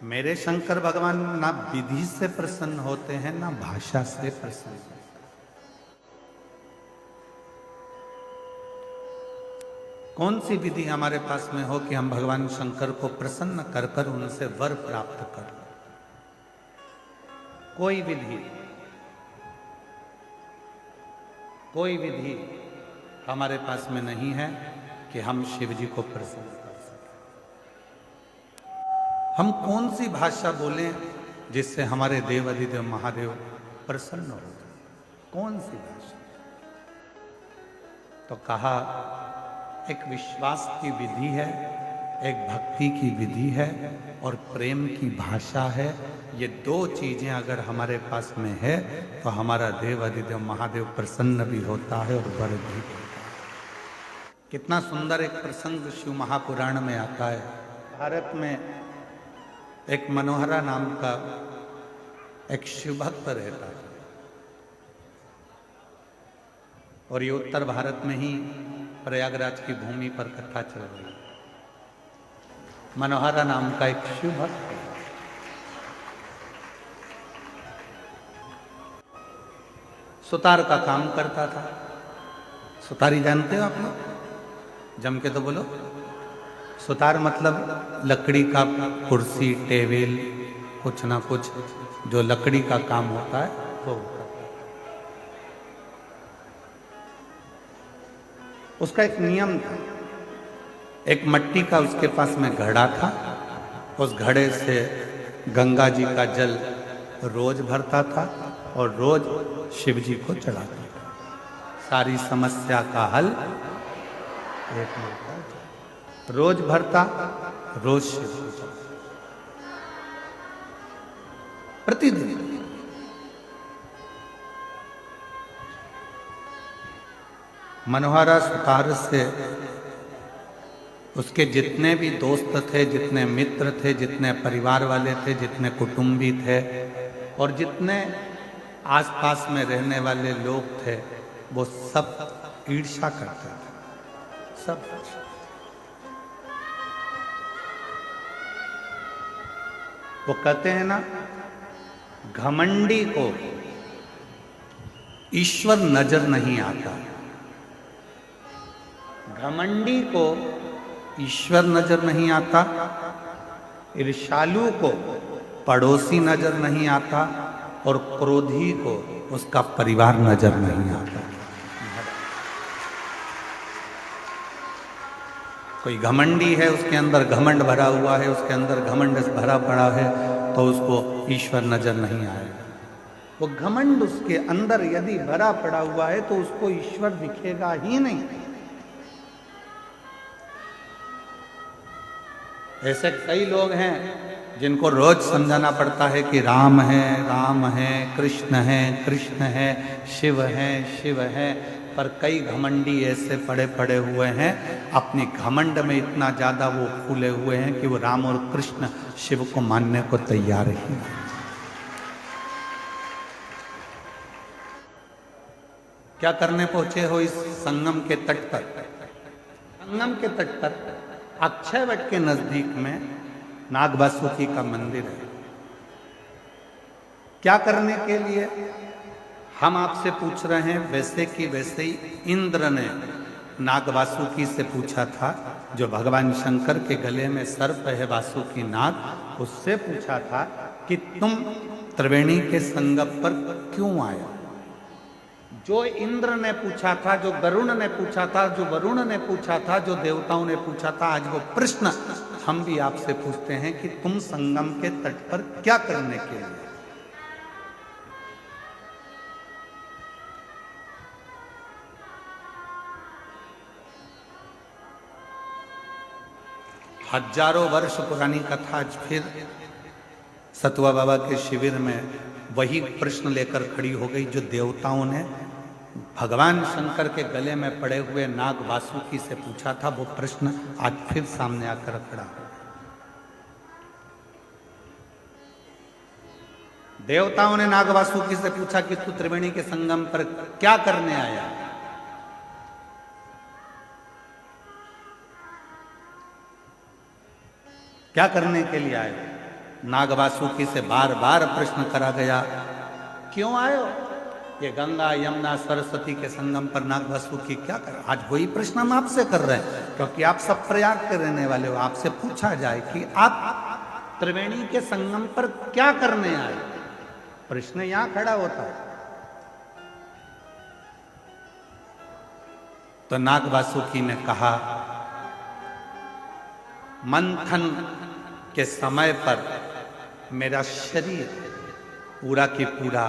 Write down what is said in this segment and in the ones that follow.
मेरे शंकर भगवान ना विधि से प्रसन्न होते हैं ना भाषा से प्रसन्न होते हैं। कौन सी विधि हमारे पास में हो कि हम भगवान शंकर को प्रसन्न कर कर उनसे वर प्राप्त कर? कोई विधि हमारे पास में नहीं है कि हम शिव जी को प्रसन्न कर सकें। हम कौन सी भाषा बोलें जिससे हमारे देव अधिदेव महादेव प्रसन्न हो जाए? कौन सी भाषा? तो कहा एक विश्वास की विधि है, एक भक्ति की विधि है और प्रेम की भाषा है। ये दो चीजें अगर हमारे पास में है तो हमारा देव अधिदेव महादेव प्रसन्न भी होता है और वर भी देता है। कितना सुंदर एक प्रसंग शिव महापुराण में आता है। भारत में एक मनोहरा नाम का एक शिव भक्त रहता है और ये उत्तर भारत में ही प्रयागराज की भूमि पर कथा चल रही है। मनोहरा नाम का एक शिव भक्त है। सुतार का काम करता था। सुतारी जानते हो आप लोग? जम के तो बोलो। सुतार मतलब लकड़ी का कुर्सी टेबल कुछ ना कुछ जो लकड़ी का काम होता है वो। उसका एक नियम था। एक मट्टी का उसके पास में घड़ा था। उस घड़े से गंगा जी का जल रोज भरता था और रोज शिव जी को चढ़ाता था। सारी समस्या का हल एक लोटा रोज भरता, रोज शिव जी को प्रतिदिन। मनोहरा सुतार से उसके जितने भी दोस्त थे, जितने मित्र थे, जितने परिवार वाले थे, जितने कुटुंबी थे और जितने आसपास में रहने वाले लोग थे, वो सब ईर्ष्या करते थे। सब वो कहते हैं ना, घमंडी को ईश्वर नजर नहीं आता। घमंडी को ईश्वर नजर नहीं आता, ईर्ष्यालु को पड़ोसी नजर नहीं आता और क्रोधी को उसका परिवार नजर नहीं आता। कोई घमंडी है, उसके अंदर घमंड भरा हुआ है, उसके अंदर घमंड भरा पड़ा है तो उसको ईश्वर नजर नहीं आएगा। वो घमंड उसके अंदर यदि भरा पड़ा हुआ है तो उसको ईश्वर दिखेगा ही नहीं। ऐसे कई लोग हैं जिनको रोज समझाना पड़ता है कि राम है, कृष्ण है, शिव है, पर कई घमंडी ऐसे पड़े हुए हैं, अपनी घमंड में इतना ज्यादा वो फूले हुए हैं कि वो राम और कृष्ण शिव को मानने को तैयार ही नहीं। क्या करने पहुंचे हो इस संगम के तट पर? संगम के तट पर अक्षयवट के नजदीक में नागवासुकी का मंदिर है। क्या करने के लिए हम आपसे पूछ रहे हैं? वैसे कि वैसे ही इंद्र ने नागवासुकी से पूछा था, जो भगवान शंकर के गले में सर्प है वासुकी नाग, उससे पूछा था कि तुम त्रिवेणी के संगम पर क्यों आया? जो इंद्र ने पूछा था, जो गरुण ने पूछा था, जो वरुण ने पूछा था, जो देवताओं ने पूछा था, आज वो प्रश्न हम भी आपसे पूछते हैं कि तुम संगम के तट पर क्या करने के लिए? हजारों वर्ष पुरानी कथा आज फिर सतुआ बाबा के शिविर में वही प्रश्न लेकर खड़ी हो गई जो देवताओं ने भगवान शंकर के गले में पड़े हुए नाग वासुकी से पूछा था। वो प्रश्न आज फिर सामने आकर खड़ा है। देवताओं ने नाग वासुकी से पूछा कि तू त्रिवेणी के संगम पर क्या करने आया? क्या करने के लिए आए? नाग वासुकी से बार बार प्रश्न करा गया, क्यों आए हो? ये गंगा यमुना सरस्वती के संगम पर नाग वासुकी क्या कर? आज वही प्रश्न हम आपसे कर रहे हैं, क्योंकि आप सब प्रयाग के रहने वाले हो। आपसे पूछा जाए कि आप त्रिवेणी के संगम पर क्या करने आए, प्रश्न यहां खड़ा होता है। तो नाग वासुकी ने कहा, मंथन के समय पर मेरा शरीर पूरा की पूरा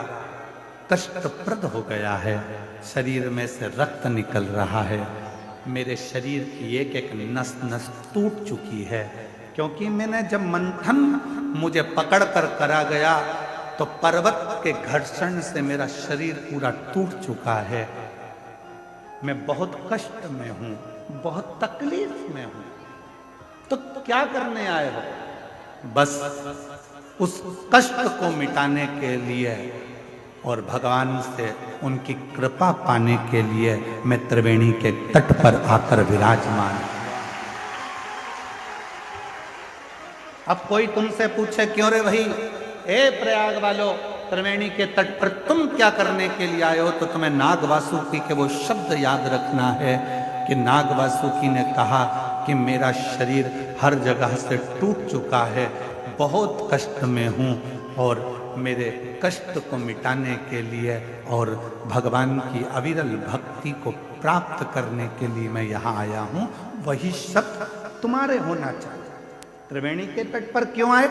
कष्टप्रद हो गया है, शरीर में से रक्त निकल रहा है, मेरे शरीर की एक एक नस नस टूट चुकी है, क्योंकि मैंने जब मंथन मुझे पकड़ कर करा गया तो पर्वत के घर्षण से मेरा शरीर पूरा टूट चुका है। मैं बहुत कष्ट में हूं, बहुत तकलीफ में हूं। तो क्या करने आए हो? बस उस कष्ट को मिटाने के लिए और भगवान से उनकी कृपा पाने के लिए मैं त्रिवेणी के तट पर आकर विराजमान। अब कोई तुमसे पूछे, क्यों रे भाई, ए प्रयाग वालों, त्रिवेणी के तट पर तुम क्या करने के लिए आए हो? तो तुम्हें नाग वासुकी के वो शब्द याद रखना है कि नाग वासुकी ने कहा कि मेरा शरीर हर जगह से टूट चुका है, बहुत कष्ट में हूँ, और मेरे कष्ट को मिटाने के लिए और भगवान की अविरल भक्ति को प्राप्त करने के लिए मैं यहाँ आया हूँ। वही शब्द तुम्हारे होना चाहिए। त्रिवेणी के तट पर क्यों आए?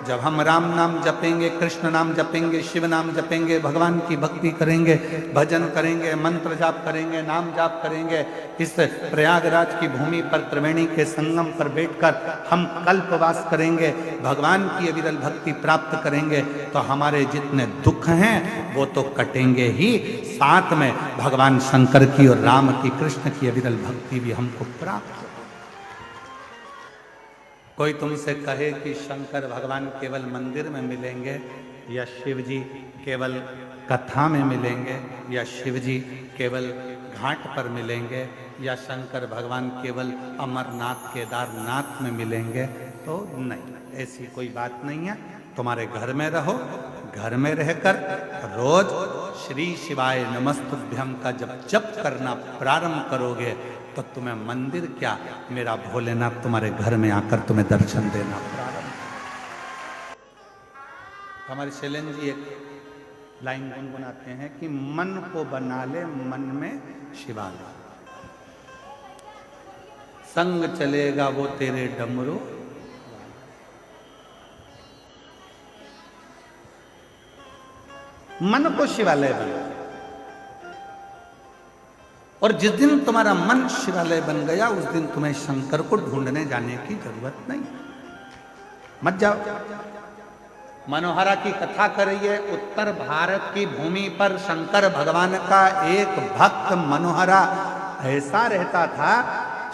जब हम राम नाम जपेंगे, कृष्ण नाम जपेंगे, शिव नाम जपेंगे, भगवान की भक्ति करेंगे, भजन करेंगे, मंत्र जाप करेंगे, नाम जाप करेंगे, इस प्रयागराज की भूमि पर त्रिवेणी के संगम पर बैठकर हम कल्पवास करेंगे, भगवान की अविरल भक्ति प्राप्त करेंगे, तो हमारे जितने दुख हैं वो तो कटेंगे ही, साथ में भगवान शंकर की और राम की, कृष्ण की अविरल भक्ति भी हमको प्राप्त। कोई तुमसे कहे कि शंकर भगवान केवल मंदिर में मिलेंगे, या शिव जी केवल कथा में मिलेंगे, या शिव जी केवल घाट पर मिलेंगे, या शंकर भगवान केवल अमरनाथ केदारनाथ में मिलेंगे, तो नहीं, ऐसी कोई बात नहीं है। तुम्हारे घर में रहो, घर में रहकर रोज श्री शिवाय नमस्तुभ्यम का जब जप करना प्रारंभ करोगे तो तुम्हें मंदिर क्या, मेरा भोलेनाथ तुम्हारे घर में आकर तुम्हें दर्शन देना प्रारंभ। हमारे शैलेंद्र जी एक लाइन गुनगुनाते हैं कि मन को बना ले मन में शिवालय, संग चलेगा वो तेरे डमरू। मन को शिवालय बना, और जिस दिन तुम्हारा मन शिवालय बन गया उस दिन तुम्हें शंकर को ढूंढने जाने की जरूरत नहीं। मत जाओ। मनोहरा की कथा करिए। उत्तर भारत की भूमि पर शंकर भगवान का एक भक्त मनोहरा ऐसा रहता था,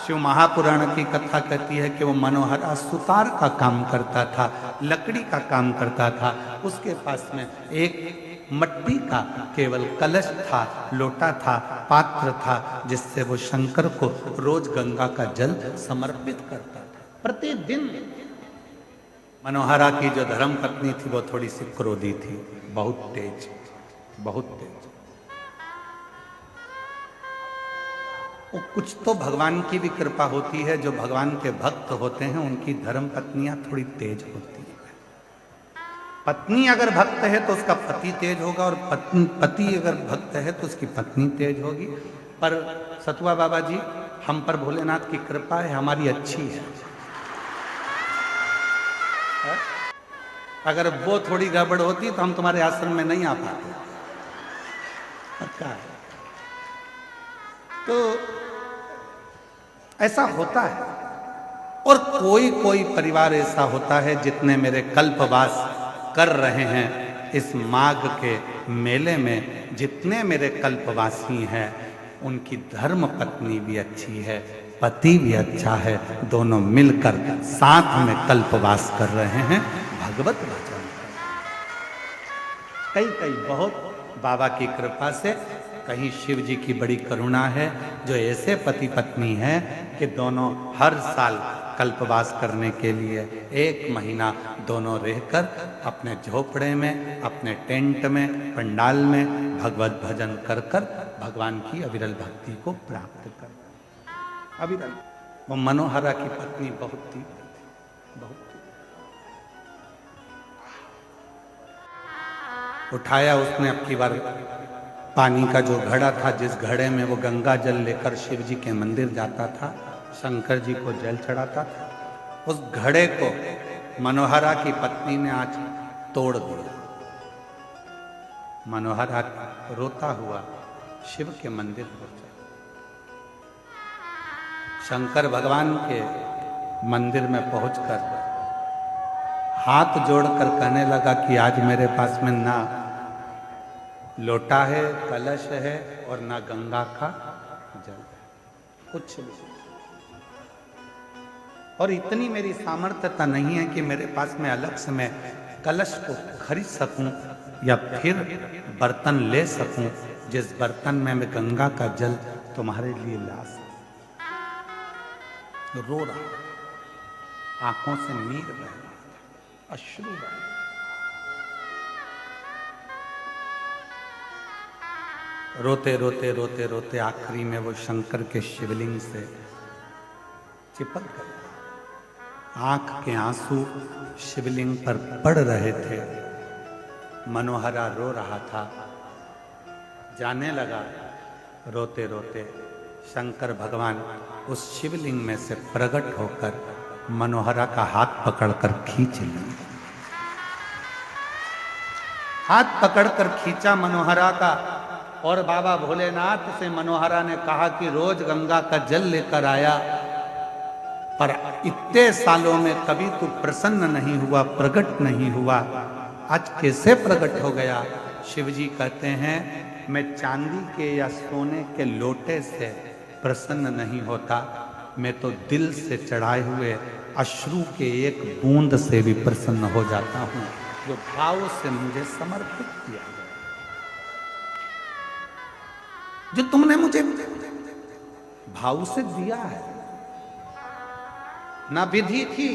शिव महापुराण की कथा कहती है कि वो मनोहरा सुतार का काम करता था, लकड़ी का काम करता था। उसके पास में एक मट्टी का केवल कलश था, लोटा था, पात्र था, जिससे वो शंकर को रोज गंगा का जल समर्पित करता था। प्रतिदिन मनोहरा की जो धर्म पत्नी थी वो थोड़ी सी क्रोधी थी, बहुत तेज, बहुत तेज। वो कुछ तो भगवान की भी कृपा होती है, जो भगवान के भक्त होते हैं उनकी धर्म पत्नियां थोड़ी तेज होती है। पत्नी अगर भक्त है तो उसका पति तेज होगा, और पति अगर भक्त है तो उसकी पत्नी तेज होगी। पर सतुआ बाबा जी, हम पर भोलेनाथ की कृपा है, हमारी अच्छी है। अगर वो थोड़ी गड़बड़ होती तो हम तुम्हारे आश्रम में नहीं आ पाते, पक्का है। तो ऐसा होता है। और कोई कोई परिवार ऐसा होता है, जितने मेरे कल्पवास कर रहे हैं इस माघ के मेले में, जितने मेरे कल्पवासी हैं उनकी धर्म पत्नी भी अच्छी है, पति भी अच्छा है, दोनों मिलकर साथ में कल्पवास कर रहे हैं भगवत वचन। कई बहुत बाबा की कृपा से, कहीं शिव जी की बड़ी करुणा है, जो ऐसे पति पत्नी हैं कि दोनों हर साल कल्पवास करने के लिए 1 महीना दोनों रहकर अपने झोपड़े में, अपने टेंट में, पंडाल में भगवत भजन कर कर भगवान की अविरल भक्ति को प्राप्त कर। अविरल। वो मनोहरा की पत्नी बहुत थी, बहुत थी। उठाया उसने अब की बार पानी का जो घड़ा था, जिस घड़े में वो गंगा जल लेकर शिव जी के मंदिर जाता था, शंकर जी को जल चढ़ाता था, उस घड़े को मनोहरा की पत्नी ने आज तोड़ दिया। मनोहरा रोता हुआ शिव के मंदिर पहुंचा। शंकर भगवान के मंदिर में पहुंचकर हाथ जोड़कर कहने लगा कि आज मेरे पास में ना लोटा है, कलश है और ना गंगा का जल, कुछ नहीं। और इतनी मेरी सामर्थ्यता नहीं है कि मेरे पास में अलग से मैं कलश को खरीद सकूं या फिर बर्तन ले सकूं जिस बर्तन में मैं गंगा का जल तुम्हारे लिए ला सकूं। रो रहा, आंखों से नीर बह रहा, अश्रु बह रहा। रोते रोते रोते रोते आखिरी में वो शंकर के शिवलिंग से चिपक गए। आंख के आंसू शिवलिंग पर पड़ रहे थे। मनोहरा रो रहा था। जाने लगा रोते रोते शंकर भगवान उस शिवलिंग में से प्रकट होकर मनोहरा का हाथ पकड़कर खींच लिए। हाथ पकड़कर खींचा मनोहरा का, और बाबा भोलेनाथ से मनोहरा ने कहा कि रोज गंगा का जल लेकर आया, पर इतने सालों में कभी तू प्रसन्न नहीं हुआ, प्रकट नहीं हुआ, आज कैसे प्रकट हो गया? शिवजी कहते हैं मैं चांदी के या सोने के लोटे से प्रसन्न नहीं होता, मैं तो दिल से चढ़ाए हुए अश्रु के एक बूंद से भी प्रसन्न हो जाता हूं, जो भाव से मुझे समर्पित किया गया, जो तुमने मुझे भाव से दिया है। ना विधि थी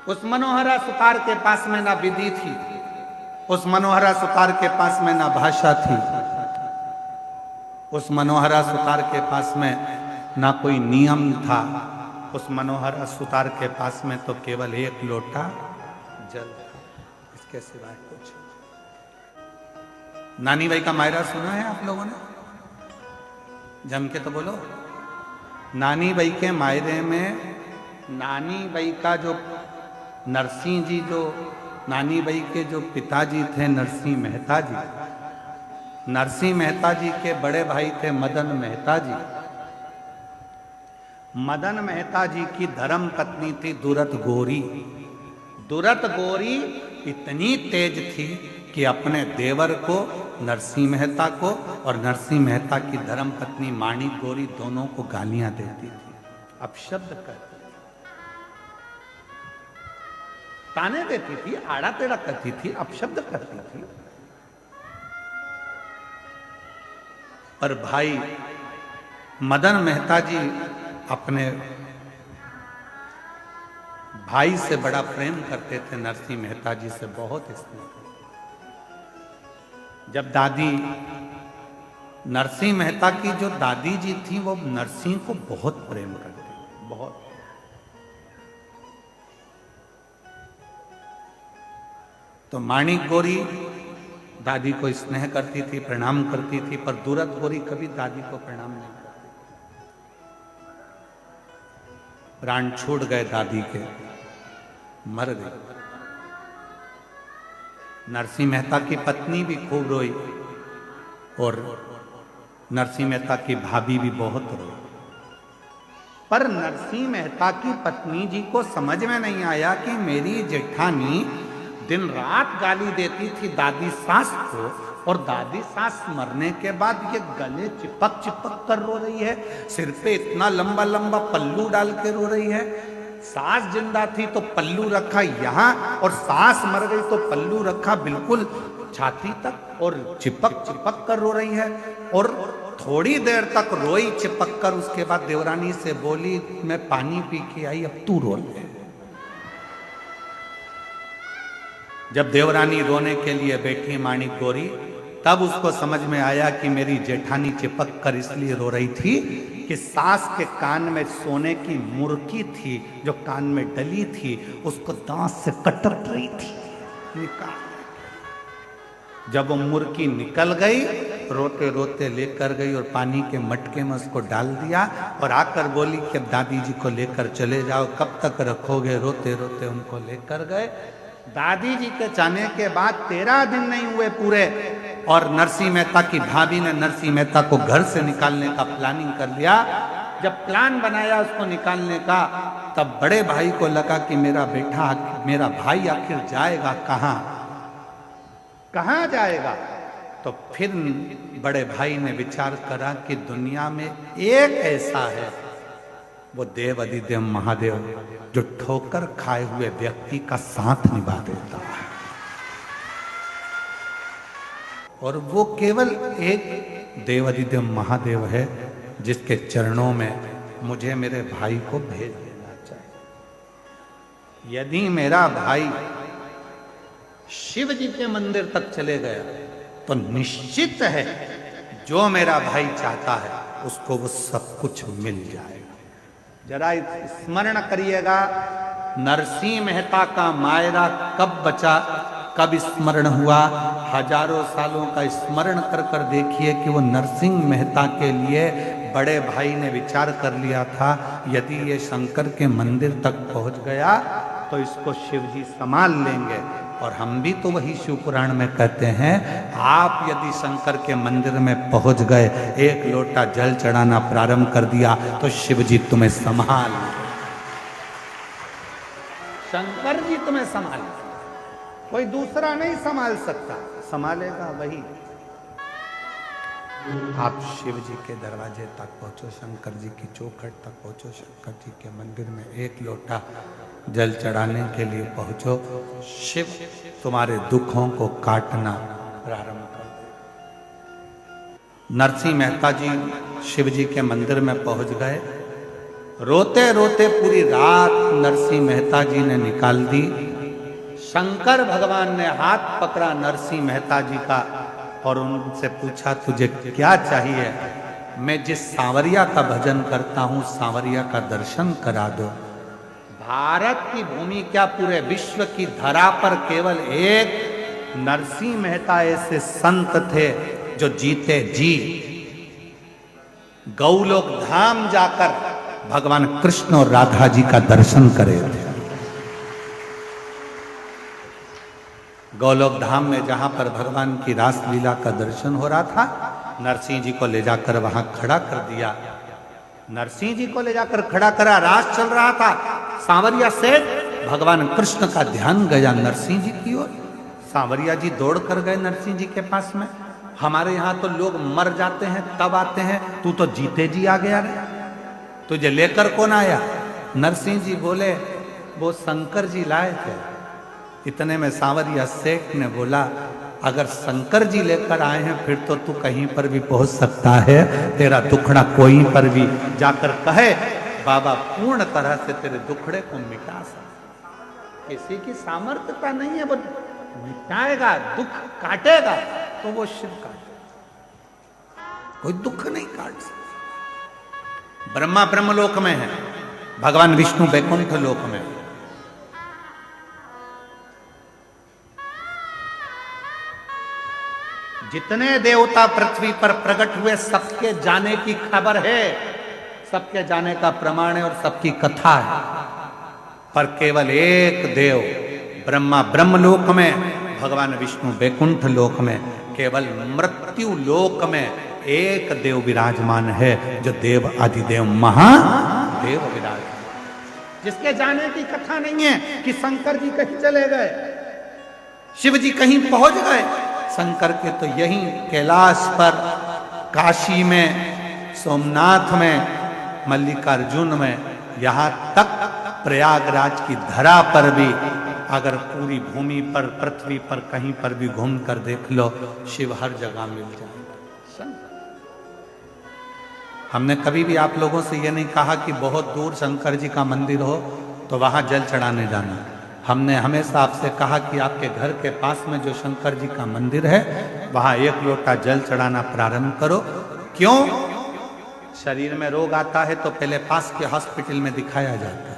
उस मनोहरा सुतार के पास में, ना विधि थी उस मनोहरा सुतार के पास में, ना भाषा थी उस मनोहरा सुतार के पास में, ना कोई नियम था उस मनोहरा सुतार के पास में, तो केवल एक लोटा जल, इसके सिवाय कुछ। नानी बाई का मायरा सुना है आप लोगों ने? जम के तो बोलो। नानी बाई के मायरे में नानी बाई का जो नरसिंह जी, जो नानी बाई के जो पिताजी थे नरसिंह मेहता जी, नरसिंह मेहता जी के बड़े भाई थे मदन मेहता जी। मदन मेहता जी की धर्म पत्नी थी दुरत गोरी। दुरत गोरी इतनी तेज थी कि अपने देवर को नरसिंह मेहता को और नरसिंह मेहता की धर्म पत्नी माणिक गोरी दोनों को गालियां देती थी, अपशब्द करती थी, ताने देती थी, आड़ा टेढ़ा करती थी, अपशब्द करती थी। पर भाई मदन मेहता जी अपने भाई से बड़ा प्रेम करते थे, नरसिंह मेहता जी से बहुत स्नेह। जब दादी नरसिंह मेहता की जो दादी जी थी वो नरसिंह को बहुत प्रेम करती, बहुत। तो माणिक गोरी दादी को स्नेह करती थी, प्रणाम करती थी, पर दुरत गोरी कभी दादी को प्रणाम नहीं करती। प्राण छूट गए दादी के, मर गई। नरसिंह मेहता की पत्नी भी खूब रोई और नरसिंह मेहता की भाभी भी बहुत रोई। पर नरसिंह मेहता की पत्नी जी को समझ में नहीं आया कि मेरी जेठानी दिन रात गाली देती थी दादी सास को, और दादी सास मरने के बाद ये गले चिपक चिपक कर रो रही है, सिर पे इतना लंबा लंबा पल्लू डाल के रो रही है। सास जिंदा थी तो पल्लू रखा यहां, और सास मर गई तो पल्लू रखा बिल्कुल छाती तक, और चिपक चिपक कर रो रही है। और थोड़ी देर तक रोई चिपक कर, उसके बाद देवरानी से बोली मैं पानी पी के आई, अब तू रो ले। जब देवरानी रोने के लिए बैठी माणिक गौरी, तब उसको समझ में आया कि मेरी जेठानी चिपक कर इसलिए रो रही थी कि सास के कान में सोने की मुर्की थी जो कान में डली थी, उसको दांत से कटक रही थी। निकाल, जब वो मुर्की निकल गई, रोते रोते लेकर गई और पानी के मटके में उसको डाल दिया और आकर बोली कि अब दादी जी को लेकर चले जाओ, कब तक रखोगे। रोते रोते उनको लेकर गए। दादी जी के जाने के बाद 13 दिन नहीं हुए पूरे, और नरसिंह मेहता की भाभी ने नरसिंह मेहता को घर से निकालने का प्लानिंग कर लिया। जब प्लान बनाया उसको निकालने का, तब बड़े भाई को लगा कि मेरा बेटा, मेरा भाई आखिर जाएगा कहाँ, कहाँ जाएगा। तो फिर बड़े भाई ने विचार करा कि दुनिया में एक ऐसा है, वो देव अधिदेव महादेव, जो ठोकर खाए हुए व्यक्ति का साथ निभा देता है, और वो केवल एक देव अधिदेव महादेव है जिसके चरणों में मुझे मेरे भाई को भेज देना चाहिए। यदि मेरा भाई शिव जी के मंदिर तक चले गया तो निश्चित है जो मेरा भाई चाहता है उसको वो सब कुछ मिल जाएगा। जरा स्मरण करिएगा, नरसिंह मेहता का मायरा कब बचा, कब स्मरण हुआ। हजारों सालों का स्मरण कर कर देखिए कि वो नरसिंह मेहता के लिए बड़े भाई ने विचार कर लिया था, यदि ये शंकर के मंदिर तक पहुंच गया तो इसको शिव जी संभाल लेंगे। और हम भी तो वही शिव पुराण में कहते हैं, आप यदि शंकर के मंदिर में पहुंच गए, एक लोटा जल चढ़ाना प्रारंभ कर दिया तो शिव जी तुम्हें संभाल, शंकर जी तुम्हें संभाल, कोई दूसरा नहीं संभाल सकता, संभालेगा वही। आप शिव जी के दरवाजे तक पहुंचो, शंकर जी की चौखट तक पहुंचो, शंकर जी के मंदिर में एक लोटा जल चढ़ाने के लिए पहुंचो, शिव तुम्हारे दुखों को काटना प्रारंभ कर दे। नरसिंह मेहता जी शिव जी के मंदिर में पहुंच गए। रोते रोते पूरी रात नरसिंह मेहता जी ने निकाल दी। शंकर भगवान ने हाथ पकड़ा नरसिंह मेहता जी का और उनसे पूछा, तुझे क्या चाहिए? मैं जिस सांवरिया का भजन करता हूं, सांवरिया का दर्शन करा दो। भारत की भूमि क्या, पूरे विश्व की धरा पर केवल एक नरसिंह मेहता ऐसे संत थे जो जीते जी गौलोक धाम जाकर भगवान कृष्ण और राधा जी का दर्शन करे थे। गौलोक धाम में जहां पर भगवान की रास लीला का दर्शन हो रहा था, नरसिंह जी को ले जाकर वहां खड़ा कर दिया। नरसिंह जी को ले जाकर खड़ा करा, रास चल रहा था। सांवरिया से भगवान कृष्ण का ध्यान गया नरसिंह जी की ओर। सांवरिया जी दौड़ कर गए नरसिंह जी के पास में। हमारे यहाँ तो लोग मर जाते हैं तब आते हैं, तू तो जीते जी आ गया रे, तुझे लेकर कौन आया? नरसिंह जी बोले, वो शंकर जी लाए थे। इतने में सांवरिया सेठ ने बोला, अगर शंकर जी लेकर आए हैं फिर तो तू कहीं पर भी पहुंच सकता है, तेरा दुखड़ा कोई पर भी जाकर कहे, बाबा पूर्ण तरह से तेरे दुखड़े को मिटा सकता। किसी की सामर्थ्यता नहीं है, वो मिटाएगा, दुख काटेगा तो वो शिव काटेगा, कोई दुख नहीं काट सकता। ब्रह्मा ब्रह्मलोक में है, भगवान विष्णु वैकुंठ लोक में। जितने देवता पृथ्वी पर प्रकट हुए सबके जाने की खबर है, सबके जाने का प्रमाण है और सबकी कथा है। पर केवल एक देव ब्रह्मा ब्रह्मलोक में, भगवान विष्णु वैकुंठ लोक में, केवल मृत्यु लोक में एक देव विराजमान है, जो देव अधिदेव महादेव विराजमान, जिसके जाने की कथा नहीं है कि शंकर जी कहीं चले गए, शिव जी कहीं पहुंच गए। शंकर के तो यहीं कैलाश पर, काशी में, सोमनाथ में, मल्लिकार्जुन में, यहाँ तक प्रयागराज की धरा पर भी, अगर पूरी भूमि पर, पृथ्वी पर कहीं पर भी घूम कर देख लो, शिव हर जगह मिल जाएगा। हमने कभी भी आप लोगों से ये नहीं कहा कि बहुत दूर शंकर जी का मंदिर हो तो वहाँ जल चढ़ाने जाना। हमने हमेशा आपसे कहा कि आपके घर के पास में जो शंकर जी का मंदिर है वहाँ 1 लोटा जल चढ़ाना प्रारंभ करो। क्यों? शरीर में रोग आता है तो पहले पास के हॉस्पिटल में दिखाया जाता है,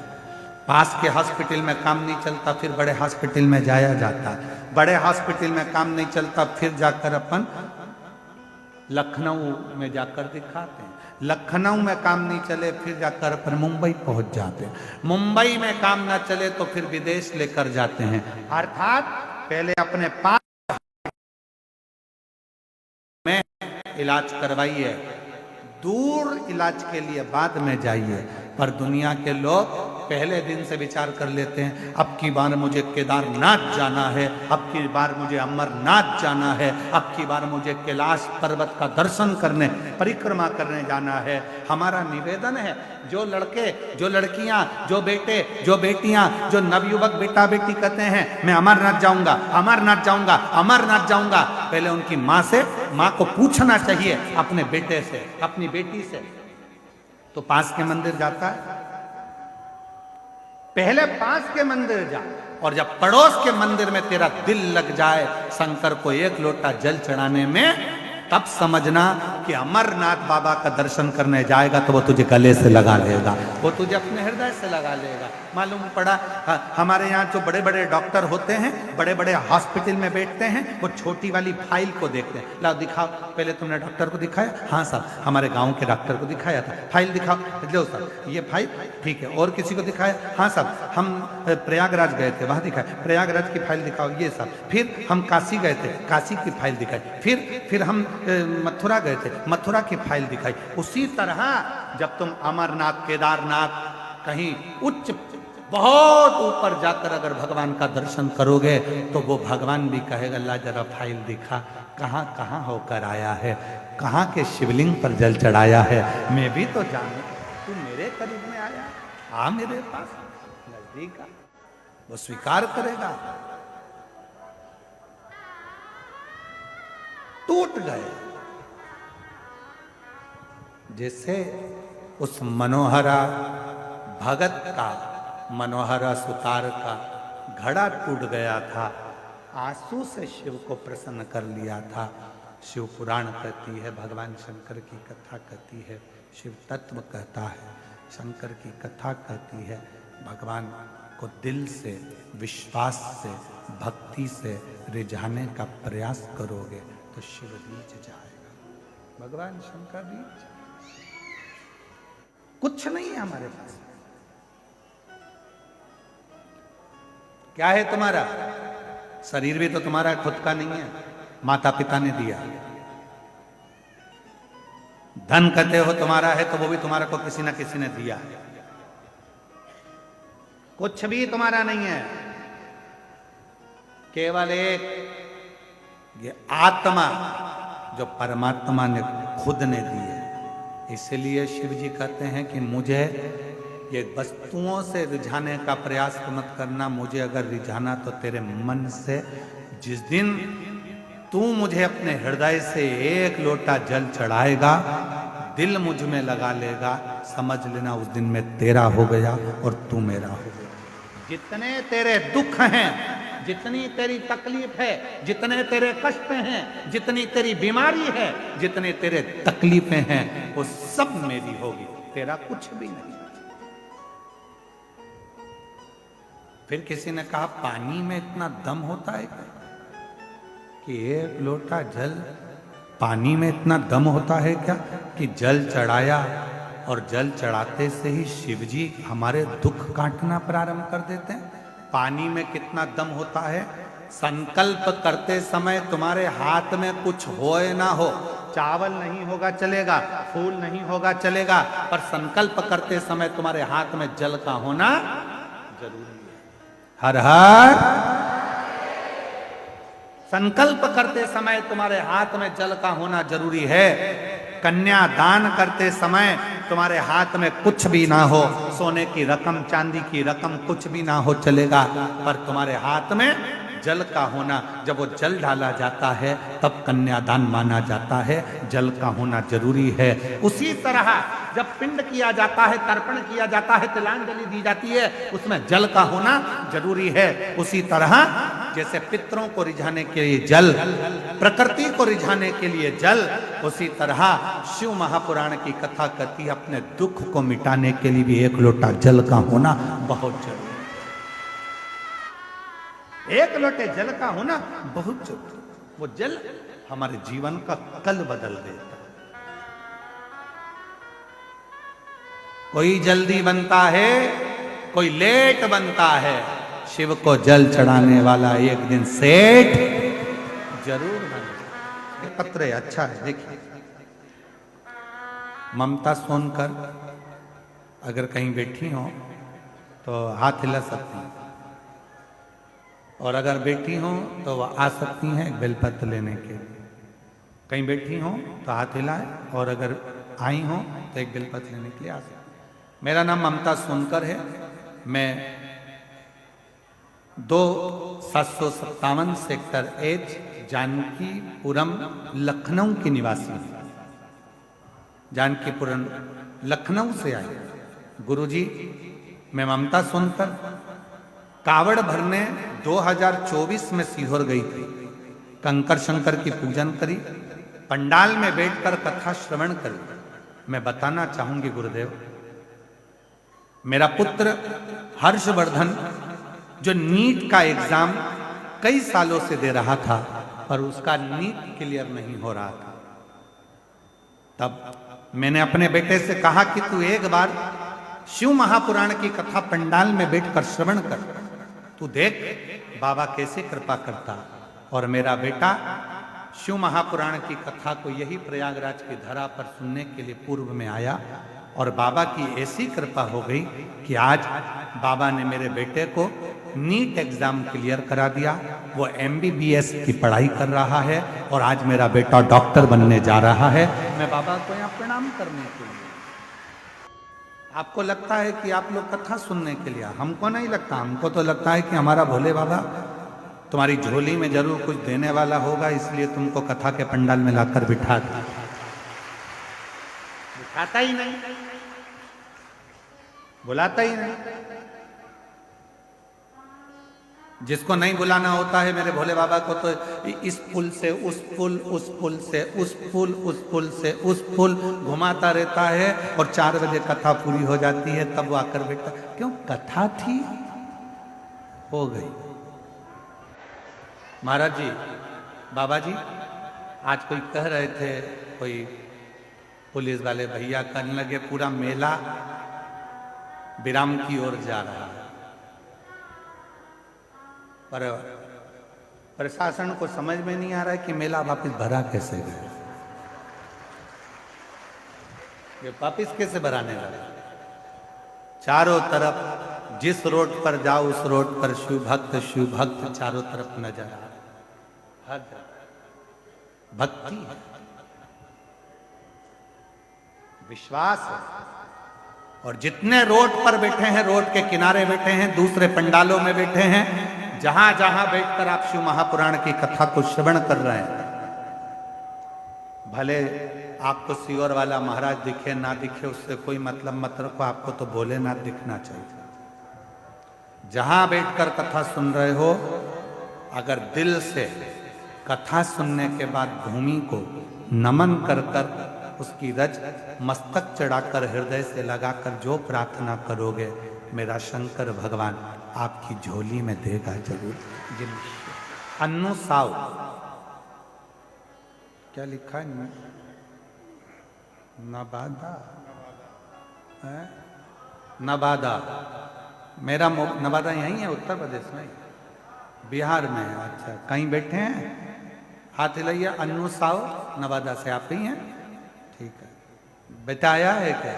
पास के हॉस्पिटल में काम नहीं चलता फिर बड़े हॉस्पिटल में जाया जाता है, बड़े हॉस्पिटल में काम नहीं चलता फिर जाकर अपन लखनऊ में जाकर दिखाते हैं, लखनऊ में काम नहीं चले फिर जाकर अपन मुंबई पहुंच जाते हैं, मुंबई में काम ना चले तो फिर विदेश लेकर जाते हैं। अर्थात पहले अपने पास में इलाज करवाइए, दूर इलाज के लिए बाद में जाइए। पर दुनिया के लोग पहले दिन से विचार कर लेते हैं अब की बार मुझे केदारनाथ जाना है, अब की बार मुझे अमरनाथ जाना है, अब की बार मुझे कैलाश पर्वत का दर्शन करने परिक्रमा करने जाना है। हमारा निवेदन है जो लड़के जो लड़कियां जो बेटे जो बेटियां जो नवयुवक बेटा बेटी कहते हैं मैं अमरनाथ जाऊंगा अमरनाथ जाऊंगा अमरनाथ जाऊंगा, पहले उनकी माँ को पूछना चाहिए अपने बेटे से अपनी बेटी से। तो पास के मंदिर जाता है, पहले पास के मंदिर जा, और जब पड़ोस के मंदिर में तेरा दिल लग जाए शंकर को 1 लोटा जल चढ़ाने में, तब समझना कि अमरनाथ बाबा का दर्शन करने जाएगा तो वो तुझे गले से लगा लेगा, वो तुझे अपने हृदय से लगा लेगा। मालूम पड़ा हमारे यहाँ जो बड़े बड़े डॉक्टर होते हैं बड़े बड़े हॉस्पिटल में बैठते हैं वो छोटी वाली फाइल को देखते हैं। लाओ दिखाओ, पहले तुमने डॉक्टर को दिखाया? हाँ साहब हमारे गांव के डॉक्टर को दिखाया था। फाइल दिखाओ, लो साहब ये फाइल ठीक है। और किसी को दिखाया? हाँ साहब हम प्रयागराज गए थे वहाँ दिखाया, प्रयागराज की फाइल दिखाओ ये साहब। फिर हम काशी गए थे, काशी की फाइल दिखाई। फिर हम मथुरा गए थे, मथुरा की फाइल दिखाई। उसी तरह जब तुम अमरनाथ केदारनाथ कहीं उच्च बहुत ऊपर जाकर अगर भगवान का दर्शन करोगे तो वो भगवान भी कहेगा ला जरा फाइल दिखा, कहाँ कहाँ होकर आया है, कहाँ के शिवलिंग पर जल चढ़ाया है, मैं भी तो जानू, तू मेरे करीब में आया, आ मेरे पास नजदीक आ। वो स्वीकार करेगा। टूट गए जैसे उस मनोहरा भगत का मनोहरा सुतार का घड़ा टूट गया था, आंसू से शिव को प्रसन्न कर लिया था। शिव पुराण कहती है, भगवान शंकर की कथा कहती है, शिव तत्व कहता है, शंकर की कथा कहती है। भगवान को दिल से विश्वास से भक्ति से रिझाने का प्रयास करोगे तो शिव रीझ जाएगा, भगवान शंकर रीझ। कुछ नहीं है हमारे पास। क्या है तुम्हारा? शरीर भी तो तुम्हारा खुद का नहीं है, माता पिता ने दिया। धन कहते हो तुम्हारा है तो वो भी तुम्हारा को किसी ना किसी ने दिया। कुछ भी तुम्हारा नहीं है, केवल एक ये आत्मा जो परमात्मा ने खुद ने दी है। इसलिए शिव जी कहते हैं कि मुझे ये वस्तुओं से रिझाने का प्रयास मत करना, मुझे अगर रिझाना तो तेरे मन से। जिस दिन तू मुझे अपने हृदय से 1 लोटा जल चढ़ाएगा, दिल मुझ में लगा लेगा, समझ लेना उस दिन मैं तेरा हो गया और तू मेरा हो गया। जितने तेरे दुख हैं, जितनी तेरी तकलीफ है, जितने तेरे कष्ट हैं, जितनी तेरी बीमारी है, जितने तेरे तकलीफें हैं, वो सब मेरी होगी, तेरा कुछ भी नहीं। फिर किसी ने कहा पानी में इतना दम होता है कि 1 लोटा जल, पानी में इतना दम होता है क्या कि जल चढ़ाया और जल चढ़ाते से ही शिव जी हमारे दुख काटना प्रारंभ कर देते हैं। पानी में कितना दम होता है। संकल्प करते समय तुम्हारे हाथ में कुछ हो ना हो, चावल नहीं होगा चलेगा, फूल नहीं होगा चलेगा, पर संकल्प करते समय तुम्हारे हाथ में जल का होना जरूरी है। हर हर संकल्प करते समय तुम्हारे हाथ में जल का होना जरूरी है। कन्या दान करते समय तुम्हारे हाथ में कुछ भी ना हो, सोने की रकम चांदी की रकम कुछ भी ना हो चलेगा, पर तुम्हारे हाथ में जल का होना, जब वो जल डाला जाता है तब कन्यादान माना जाता है, जल का होना जरूरी है। उसी तरह जब पिंड किया जाता है, तर्पण किया जाता है, तिलांजलि दी जाती है, उसमें जल का होना जरूरी है। उसी तरह जैसे पितरों को रिझाने के लिए जल, प्रकृति को रिझाने के लिए जल, उसी तरह शिव महापुराण की कथा कहती है अपने दुख को मिटाने के लिए भी एक लोटा जल का होना बहुत जरूरी है। एक लोटे जल का होना बहुत जरूरी। वो जल हमारे जीवन का कल बदल देता। कोई जल्दी बनता है, कोई लेट बनता है, शिव को जल चढ़ाने वाला एक दिन सेठ जरूर बने। पत्र है, अच्छा है, देखिए। ममता सोनकर अगर कहीं बैठी हो तो हाथ हिला सकती हैं, और अगर बैठी हो तो वह आ सकती हैं एक बेलपत्र लेने के लिए। कहीं बैठी हो तो हाथ हिलाए, और अगर आई हो तो एक बेलपत्र लेने के लिए आ सकती। मेरा नाम ममता सोनकर है। मैं 2757 सेक्टर एच जानकीपुरम लखनऊ की निवासी हूँ। जानकीपुरम लखनऊ से आई। गुरुजी, मैं ममता सोनकर कावड़ भरने 2024 में सीहोर गई थी। कंकर शंकर की पूजन करी, पंडाल में बैठकर कथा श्रवण करी। मैं बताना चाहूंगी गुरुदेव, मेरा पुत्र हर्षवर्धन जो नीट का एग्जाम कई सालों से दे रहा था, पर उसका नीट क्लियर नहीं हो रहा था। तब मैंने अपने बेटे से कहा कि तू एक बार शिव महापुराण की कथा पंडाल में बैठकर श्रवण कर, तू देख बाबा कैसे कृपा करता। और मेरा बेटा शिव महापुराण की कथा को यही प्रयागराज की धरा पर सुनने के लिए पूर्व में आया, और बाबा की ऐसी कृपा हो गई कि आज बाबा ने मेरे बेटे को नीट एग्जाम क्लियर करा दिया। वो MBBS की पढ़ाई कर रहा है, और आज मेरा बेटा डॉक्टर बनने जा रहा है। मैं बाबा को यहाँ प्रणाम करने के लिए। आपको लगता है कि आप लोग कथा सुनने के लिए, हमको नहीं लगता। हमको तो लगता है कि हमारा भोले बाबा तुम्हारी झोली में जरूर कुछ देने वाला होगा, इसलिए तुमको कथा के पंडाल में लाकर बिठा दिया। बिठाता ही नहीं, बुलाता ही नहीं। जिसको नहीं बुलाना होता है मेरे भोले बाबा को, तो इस पुल से उस पुल, उस पुल से उस पुल, उस पुल से उस पुल घुमाता रहता है, और 4 बजे कथा पूरी हो जाती है, तब वो आकर बैठता। क्यों? कथा थी, हो गई। महाराज जी, बाबा जी, आज कोई कह रहे थे, कोई पुलिस वाले भैया कहने लगे पूरा मेला विराम की ओर जा रहा है, पर प्रशासन को समझ में नहीं आ रहा है कि मेला वापस भरा कैसे गया, ये वापस कैसे भराने लगा। चारों तरफ जिस रोड पर जाओ उस रोड पर शिव भक्त चारों तरफ नजर आ रहा। हर भक्ति है, विश्वास है। और जितने रोड पर बैठे हैं, रोड के किनारे बैठे हैं, दूसरे पंडालों में बैठे हैं, जहां जहां बैठकर आप शिव महापुराण की कथा को श्रवण कर रहे हैं, भले आपको सीहोर वाला महाराज दिखे ना दिखे, उससे कोई मतलब मत रखो, आपको तो भोलेनाथ दिखना चाहिए। जहां बैठकर कथा सुन रहे हो, अगर दिल से कथा सुनने के बाद भूमि को नमन कर कर उसकी रज मस्तक चढ़ाकर हृदय से लगाकर जो प्रार्थना करोगे, मेरा शंकर भगवान आपकी झोली में देगा जरूर। अन्नू साव, क्या लिखा है? नवादा है? नवादा, मेरा नवादा यहीं है, उत्तर प्रदेश में, बिहार में है। अच्छा, कहीं बैठे हैं? हाथ हिलाइए। अन्नू साव नवादा से आप ही हैं? ठीक है। बेटा आया है क्या?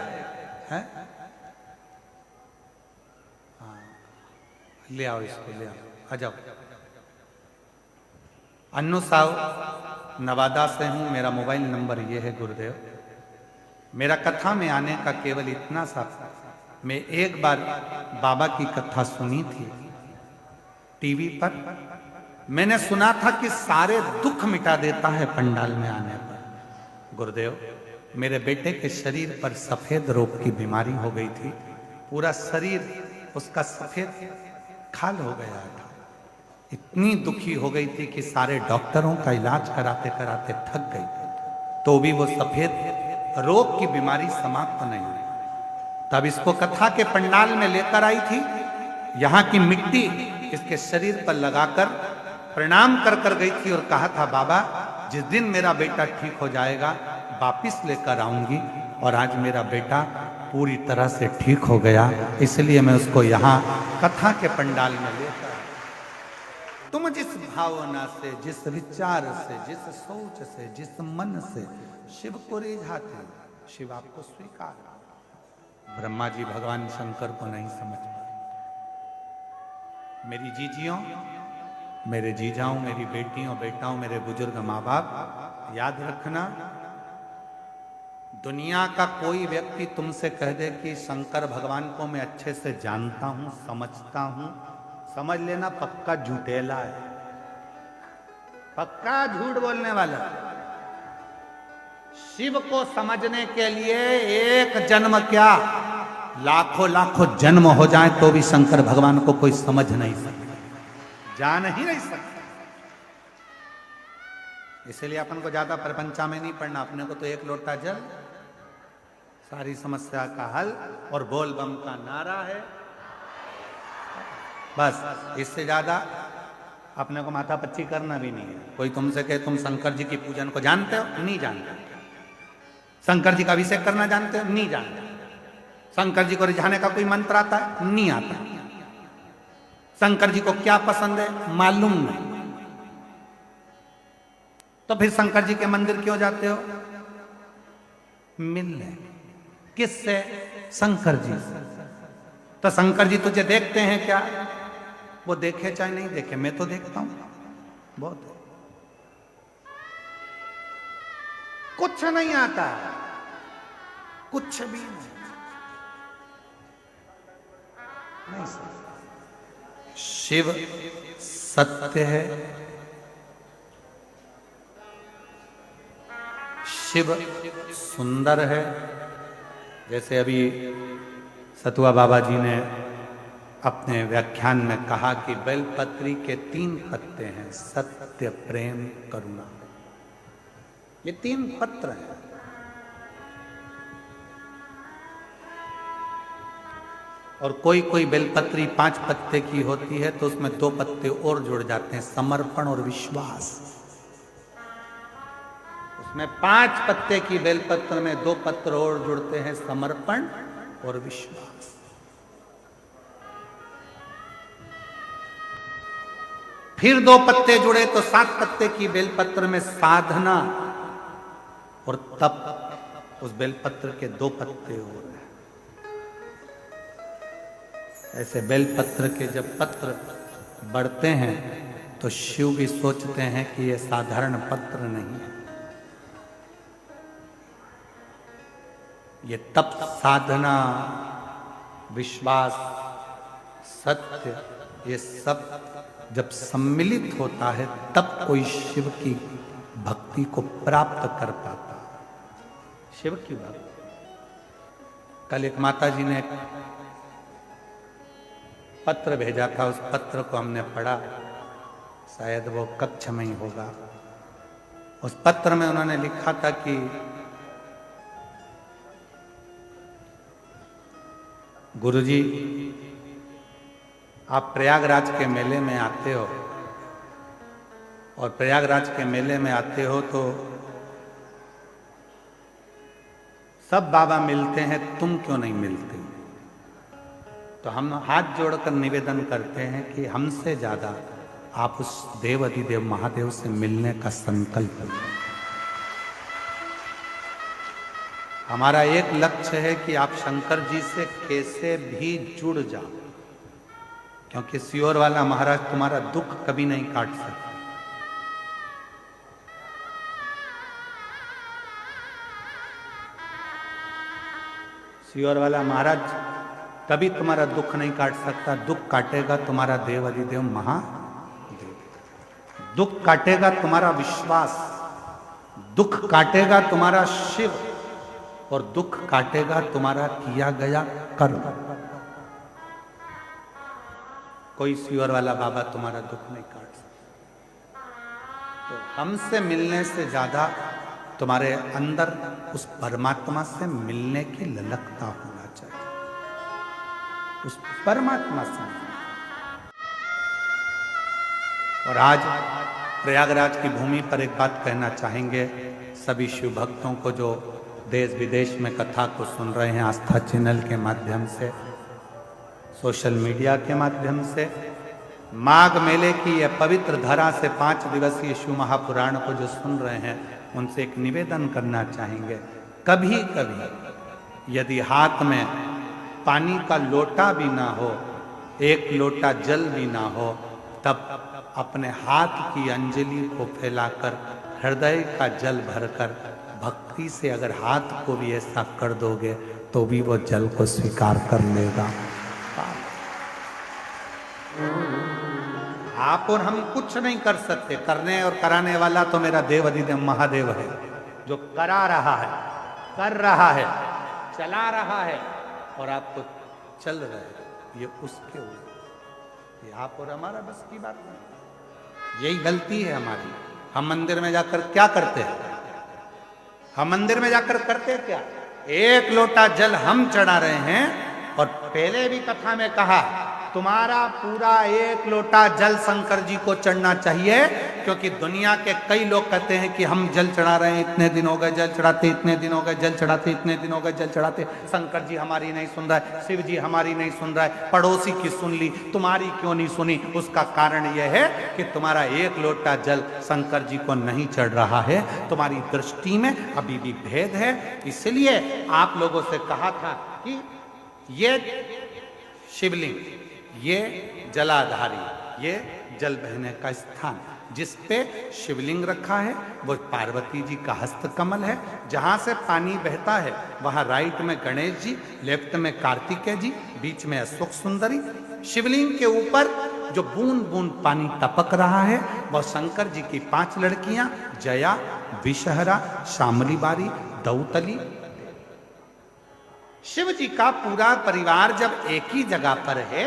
है? हाँ, ले आओ इसको, ले आओ, आ जाओ। अन्नू साव नवादा से हूं, मेरा मोबाइल नंबर ये है गुरुदेव। मेरा कथा में आने का केवल इतना सा, मैं एक बार बाबा की कथा सुनी थी टीवी पर, मैंने सुना था कि सारे दुख मिटा देता है पंडाल में आने पर। गुरुदेव, मेरे बेटे के शरीर पर सफेद रोग की बीमारी हो गई थी, पूरा शरीर उसका सफेद खाल हो गया था। इतनी दुखी हो गई थी कि सारे डॉक्टरों का इलाज कराते कराते थक गई, तो भी वो सफेद रोग की बीमारी समाप्त नहीं हुई। तब इसको कथा के पंडाल में लेकर आई थी, यहाँ की मिट्टी इसके शरीर पर लगाकर प्रणाम कर कर गई थी और कहा था, बाबा जिस दिन मेरा बेटा ठीक हो जाएगा वापिस लेकर आऊंगी। और आज मेरा बेटा पूरी तरह से ठीक हो गया, इसलिए मैं उसको यहाँ कथा के पंडाल में लेकर। तुम जिस भावना से, जिस विचार से, जिस सोच से, जिस मन से शिव को रिझाते, शिव आपको स्वीकार। ब्रह्मा जी भगवान शंकर को नहीं समझ पाए। मेरी जीजियों, मेरे जीजाओं, मेरी बेटियों बेटाओं, मेरे बुजुर्ग माँ बाप, याद रखना, दुनिया का कोई व्यक्ति तुमसे कह दे कि शंकर भगवान को मैं अच्छे से जानता हूं, समझता हूं, समझ लेना पक्का झूठेला है, पक्का झूठ बोलने वाला। शिव को समझने के लिए एक जन्म क्या, लाखों लाखों जन्म हो जाए तो भी शंकर भगवान को कोई समझ नहीं सकता, जान ही नहीं सकता। इसलिए अपन को ज्यादा प्रपंचा में नहीं पड़ना, अपने को तो एक लोटा जल, सारी समस्या का हल और बोल बम का नारा है, बस। इससे ज्यादा अपने को माथा पच्ची करना भी नहीं है। कोई तुमसे कहे तुम शंकर जी की पूजन को जानते हो, नहीं जानते। शंकर जी का अभिषेक करना जानते हो, नहीं जानते। शंकर जी को रिझाने का कोई मंत्र आता है, नहीं आता। शंकर जी को क्या पसंद है, मालूम नहीं। तो फिर शंकर जी के मंदिर क्यों जाते हो, मिलने। किससे, शंकर जी से। तो शंकर जी तुझे देखते हैं क्या, वो देखे चाहे नहीं देखे, मैं तो देखता हूं बहुत। कुछ नहीं आता, कुछ भी नहीं। शिव सत्य है, शिव सुंदर है। जैसे अभी सतुआ बाबा जी ने अपने व्याख्यान में कहा कि बेलपत्री के 3 पत्ते हैं, सत्य, प्रेम, करुणा, ये 3 पत्र हैं। और कोई कोई बेलपत्री 5 पत्ते की होती है तो उसमें 2 पत्ते और जुड़ जाते हैं, समर्पण और विश्वास। उसमें 5 पत्ते की बेलपत्र में 2 पत्र और जुड़ते हैं, समर्पण और विश्वास। फिर 2 पत्ते जुड़े तो 7 पत्ते की बेलपत्र में साधना और तप। उस बेलपत्र के 2 पत्ते और हैं। ऐसे बेलपत्र के जब पत्र बढ़ते हैं तो शिव भी सोचते हैं कि यह साधारण पत्र नहीं है, ये तप, साधना, विश्वास, सत्य, ये सब जब सम्मिलित होता है तब कोई शिव की भक्ति को प्राप्त कर पाता। शिव की भक्ति। कल एक माता जी ने पत्र भेजा था, उस पत्र को हमने पढ़ा, शायद वो कक्ष में ही होगा। उस पत्र में उन्होंने लिखा था कि गुरुजी, आप प्रयागराज के मेले में आते हो और प्रयागराज के मेले में आते हो तो सब बाबा मिलते हैं, तुम क्यों नहीं मिलते? तो हम हाथ जोड़कर निवेदन करते हैं कि हमसे ज्यादा आप उस देव अधिदेव महादेव से मिलने का संकल्प लें। हमारा एक लक्ष्य है कि आप शंकर जी से कैसे भी जुड़ जाओ, क्योंकि सियोर वाला महाराज तुम्हारा दुख कभी नहीं काट सकता। सियोर वाला महाराज कभी तुम्हारा दुख नहीं काट सकता, दुख काटेगा तुम्हारा देव अधिदेव महादेव। दुख काटेगा तुम्हारा विश्वास, दुख काटेगा तुम्हारा शिव, और दुख काटेगा तुम्हारा किया गया कर्म। कोई सियोर वाला बाबा तुम्हारा दुख नहीं काट सकता। तो हमसे मिलने से ज्यादा तुम्हारे अंदर उस परमात्मा से मिलने की ललकता होना चाहिए, उस परमात्मा से। और आज प्रयागराज की भूमि पर एक बात कहना चाहेंगे सभी शिव भक्तों को जो देश विदेश में कथा को सुन रहे हैं, आस्था चैनल के माध्यम से, सोशल मीडिया के माध्यम से। माघ मेले की यह पवित्र धरा से 5 दिवसीय शिव महापुराण को जो सुन रहे हैं, उनसे एक निवेदन करना चाहेंगे, कभी कभी यदि हाथ में पानी का लोटा भी ना हो, एक लोटा जल भी ना हो, तब अपने हाथ की अंजलि को फैलाकर हृदय का जल भरकर भक्ति से अगर हाथ को भी ऐसा कर दोगे तो भी वो जल को स्वीकार कर लेगा। आप और हम कुछ नहीं कर सकते, करने और कराने वाला तो मेरा देव अधिदेव महादेव है, जो करा रहा है, कर रहा है, चला रहा है और आपको चल रहे हैं, ये उसके ऊपर। ये आप और हमारा बस की बात नहीं, यही गलती है हमारी। हम मंदिर में जाकर क्या करते हैं? हम मंदिर में जाकर करते क्या? एक लोटा जल हम चढ़ा रहे हैं, और पहले भी कथा में कहा तुम्हारा पूरा एक लोटा जल शंकर जी को चढ़ना चाहिए, क्योंकि दुनिया के कई लोग कहते हैं कि हम जल चढ़ा रहे हैं, इतने दिन हो गए जल चढ़ाते, इतने दिन हो गए जल चढ़ाते, इतने दिन हो गए जल चढ़ाते, शंकर जी हमारी नहीं सुन रहा है, शिव जी हमारी नहीं सुन रहा है, पड़ोसी की सुन ली, तुम्हारी क्यों नहीं सुनी? उसका कारण यह है कि तुम्हारा एक लोटा जल शंकर जी को नहीं चढ़ रहा है, तुम्हारी दृष्टि में अभी भी भेद है। इसलिए आप लोगों से कहा था कि ये शिवलिंग, ये जलाधारी, ये जल बहने का स्थान, जिस पे शिवलिंग रखा है वो पार्वती जी का हस्त कमल है। जहां से पानी बहता है वहां राइट में गणेश जी, लेफ्ट में कार्तिकेय जी, बीच में अशोक सुंदरी। शिवलिंग के ऊपर जो बूंद बूंद पानी टपक रहा है वह शंकर जी की 5 लड़कियां, जया, विषहरा, शामली बारी, दौतली। शिव जी का पूरा परिवार जब एक ही जगह पर है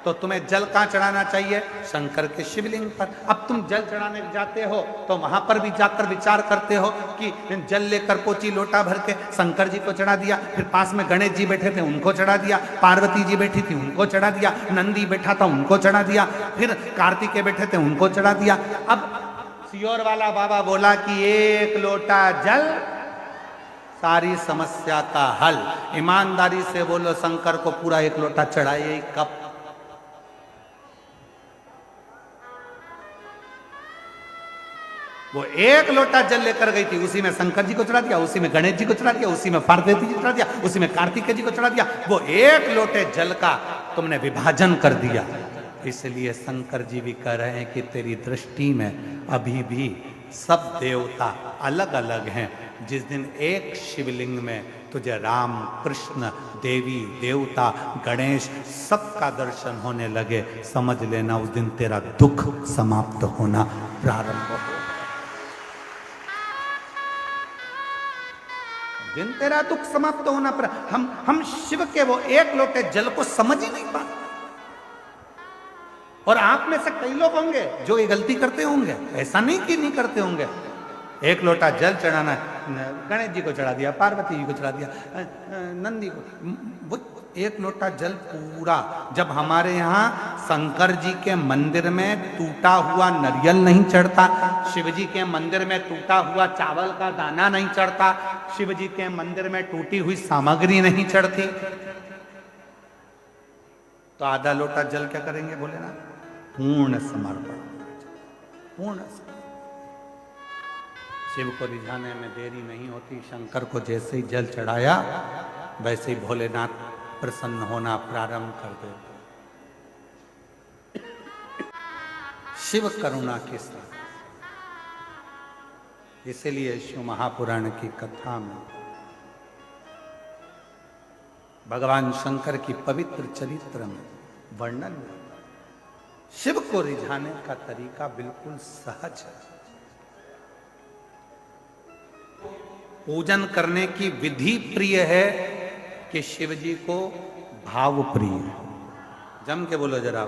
तो तुम्हें जल कहां चढ़ाना चाहिए? शंकर के शिवलिंग पर। अब तुम जल चढ़ाने जाते हो तो वहां पर भी जाकर विचार करते हो कि जल लेकर पोची लोटा भर के शंकर जी को चढ़ा दिया, फिर पास में गणेश जी बैठे थे उनको चढ़ा दिया, पार्वती जी बैठी थी उनको चढ़ा दिया, नंदी बैठा था उनको चढ़ा दिया, फिर कार्तिकेय बैठे थे उनको चढ़ा दिया। अब सियोर वाला बाबा बोला कि एक लोटा जल सारी समस्या का हल। ईमानदारी से बोलो, शंकर को पूरा एक लोटा चढ़ाइए कब? वो एक लोटा जल लेकर गई थी, उसी में शंकर जी को चढ़ा दिया, उसी में गणेश जी को चढ़ा दिया, उसी में पार्वती जी को चढ़ा दिया, उसी में कार्तिकेय जी को चढ़ा दिया। वो एक लोटे जल का तुमने विभाजन कर दिया। इसलिए शंकर जी भी कह रहे हैं कि तेरी दृष्टि में अभी भी सब देवता अलग अलग हैं। जिस दिन एक शिवलिंग में तुझे राम, कृष्ण, देवी, देवता, गणेश सबका दर्शन होने लगे, समझ लेना उस दिन तेरा दुख समाप्त होना प्रारंभ हो। दिन तेरा दुख समाप्त होना पर हम शिव के वो एक लोटे जल को समझ ही नहीं पाते। और आप में से कई लोग होंगे जो ये गलती करते होंगे, ऐसा नहीं कि नहीं करते होंगे। एक लोटा जल चढ़ाना, गणेश जी को चढ़ा दिया, पार्वती जी को चढ़ा दिया, नंदी को, वो एक लोटा जल पूरा। जब हमारे यहाँ शंकर जी के मंदिर में टूटा हुआ नारियल नहीं चढ़ता, शिव जी के मंदिर में टूटा हुआ चावल का दाना नहीं चढ़ता, शिव जी के मंदिर में टूटी हुई सामग्री नहीं चढ़ती, तो आधा लोटा जल क्या करेंगे बोले ना? पूर्ण समर्पण, पूर्ण समर्पण। शिव को रिझाने में देरी नहीं होती। शंकर को जैसे ही जल चढ़ाया वैसे ही भोलेनाथ प्रसन्न होना प्रारंभ कर देते। शिव करुणा के साथ, इसलिए शिव महापुराण की कथा में भगवान शंकर की पवित्र चरित्र में वर्णन शिव को रिझाने का तरीका बिल्कुल सहज है। पूजन करने की विधि प्रिय है कि शिव जी को भाव प्रिय है। जम के बोलो जरा,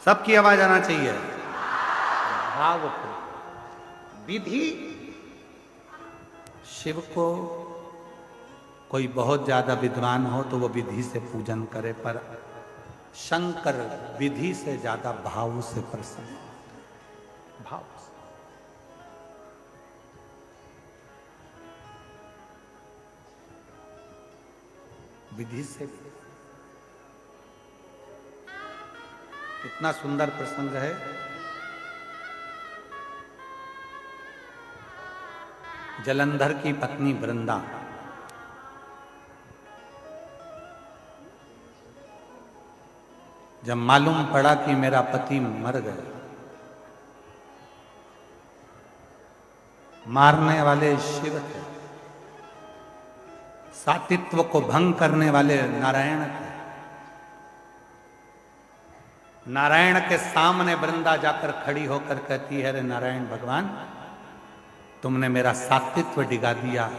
सबकी आवाज आना चाहिए। भाव प्रिय विधि, शिव को कोई बहुत ज्यादा विद्वान हो तो वो विधि से पूजन करे, पर शंकर विधि से ज्यादा भाव से प्रसन्न, भाव से। विधि से कितना सुंदर प्रसंग है। जलंधर की पत्नी वृंदा जब मालूम पड़ा कि मेरा पति मर गया, मारने वाले शिव थे, सातित्व को भंग करने वाले नारायण थे। नारायण के सामने वृंदा जाकर खड़ी होकर कहती है, अरे नारायण भगवान, तुमने मेरा सातित्व डिगा दिया।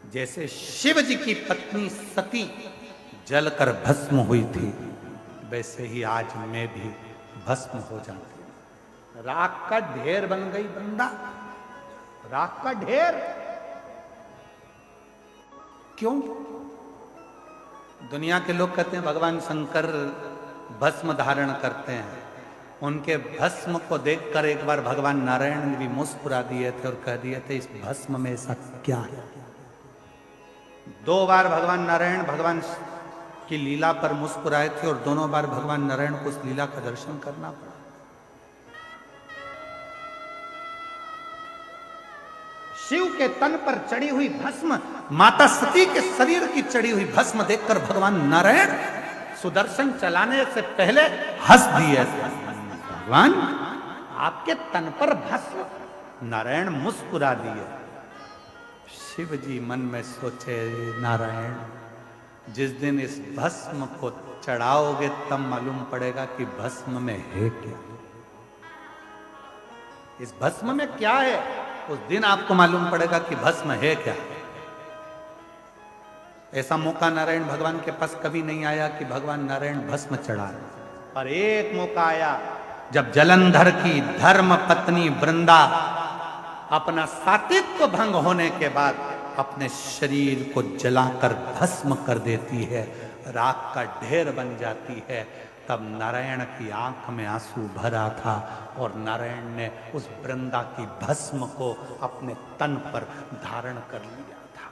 जैसे शिव जी की पत्नी सती जलकर भस्म हुई थी, वैसे ही आज मैं भी भस्म हो जाती। राख का ढेर बन गई वृंदा, राख का ढेर। क्यों? दुनिया के लोग कहते हैं भगवान शंकर भस्म धारण करते हैं। उनके भस्म को देखकर एक बार भगवान नारायण ने भी मुस्कुरा दिए थे और कह दिए थे, इस भस्म में ऐसा क्या है। 2 बार भगवान नारायण भगवान की लीला पर मुस्कुराए थे और दोनों बार भगवान नारायण को उस लीला का दर्शन करना पड़ा। शिव के तन पर चढ़ी हुई भस्म, माता सती के शरीर की चढ़ी हुई भस्म देखकर भगवान नारायण सुदर्शन चलाने से पहले हंस दिए। भगवान, आपके तन पर भस्म। नारायण मुस्कुरा दिए। शिव जी मन में सोचे, नारायण, जिस दिन इस भस्म को चढ़ाओगे तब मालूम पड़ेगा कि भस्म में है क्या, इस भस्म में क्या है। उस दिन आपको मालूम पड़ेगा कि भस्म है क्या। ऐसा मौका नारायण भगवान के पास कभी नहीं आया कि भगवान नारायण भस्म चढ़ा रहे, पर एक मौका आया जब जलंधर की धर्म पत्नी वृंदा अपना सातित्व भंग होने के बाद अपने शरीर को जलाकर भस्म कर देती है, राख का ढेर बन जाती है। तब नारायण की आंख में आंसू भरा था और नारायण ने उस वृंदा की भस्म को अपने तन पर धारण कर लिया था।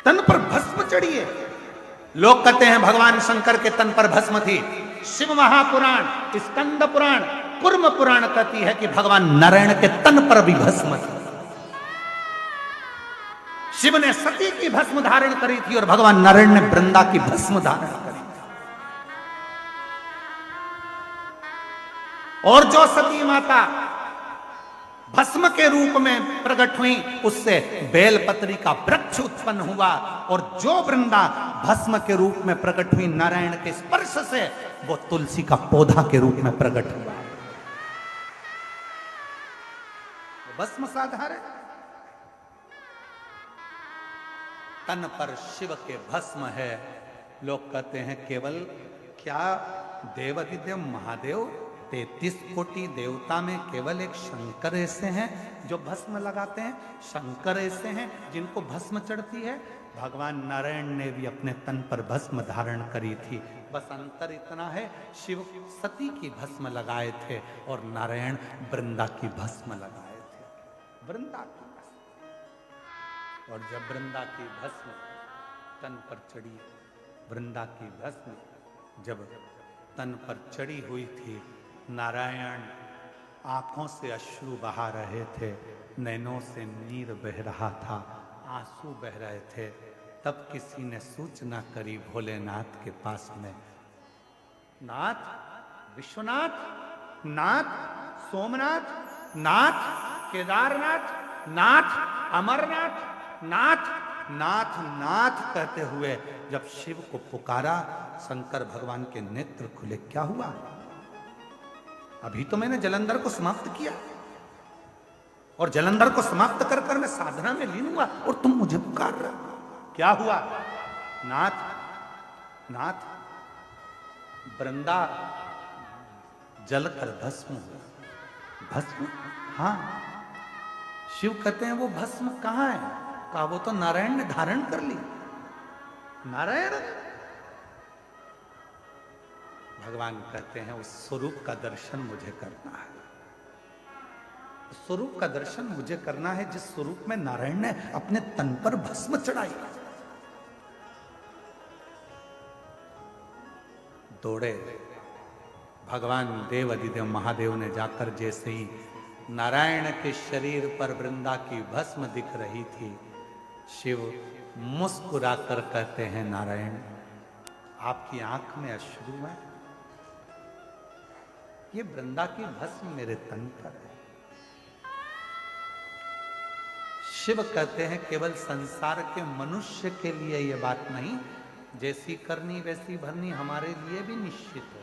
तन पर भस्म चढ़ी है। लोग कहते हैं भगवान शंकर के तन पर भस्म थी। शिव महापुराण, स्कंद पुराण, कुर्म पुराण कहती है कि भगवान नारायण के तन पर भी भस्म थी। शिव ने सती की भस्म धारण करी थी और भगवान नारायण ने वृंदा की भस्म धारण करी थी। और जो सती माता भस्म के रूप में प्रकट हुई, उससे बेलपत्री का वृक्ष उत्पन्न हुआ, और जो वृंदा भस्म के रूप में प्रकट हुई नारायण के स्पर्श से, वो तुलसी का पौधा के रूप में प्रकट हुआ। भस्म साधारण, तन पर शिव के भस्म है। लोग कहते हैं केवल क्या देवादिदेव महादेव 33 कोटि देवता में केवल एक शंकर ऐसे हैं जो भस्म लगाते हैं। शंकर ऐसे हैं जिनको भस्म चढ़ती है। भगवान नारायण ने भी अपने तन पर भस्म धारण करी थी। बस अंतर इतना है, शिव सती की भस्म लगाए थे और नारायण वृंदा की भस्म लगाए थे। वृंदा की भस्म। और जब वृंदा की भस्म तन पर चढ़ी, वृंदा की भस्म जब तन पर चढ़ी हुई थी, नारायण आंखों से अश्रु बहा रहे थे, नैनों से नीर बह रहा था, आंसू बह रहे थे। तब किसी ने सूचना करी भोलेनाथ के पास में, नाथ, विश्वनाथ, नाथ, सोमनाथ, नाथ, केदारनाथ, नाथ, अमरनाथ, नाथ, नाथ नाथ कहते हुए जब शिव को पुकारा, शंकर भगवान के नेत्र खुले। क्या हुआ? अभी तो मैंने जलंधर को समाप्त किया और जलंधर को समाप्त कर कर मैं साधना में लीन हुआ और तुम मुझे पुकार रहे हो। क्या हुआ? नाथ नाथ वृंदा जलकर भस्म हुआ। भस्म? हाँ। शिव कहते हैं वो भस्म कहां है? कहा वो तो नारायण ने धारण कर ली। नारायण? भगवान कहते हैं उस स्वरूप का दर्शन मुझे करना है। उस स्वरूप का दर्शन मुझे करना है जिस स्वरूप में नारायण ने अपने तन पर भस्म चढ़ाई। दौड़े भगवान देव अधिदेव महादेव ने जाकर जैसे ही नारायण के शरीर पर वृंदा की भस्म दिख रही थी, शिव मुस्कुराकर कहते हैं नारायण आपकी आंख में अश्रु है, ये वृंदा की भस्म मेरे तन पर है। शिव कहते हैं केवल संसार के मनुष्य के लिए यह बात नहीं, जैसी करनी वैसी भरनी हमारे लिए भी निश्चित है।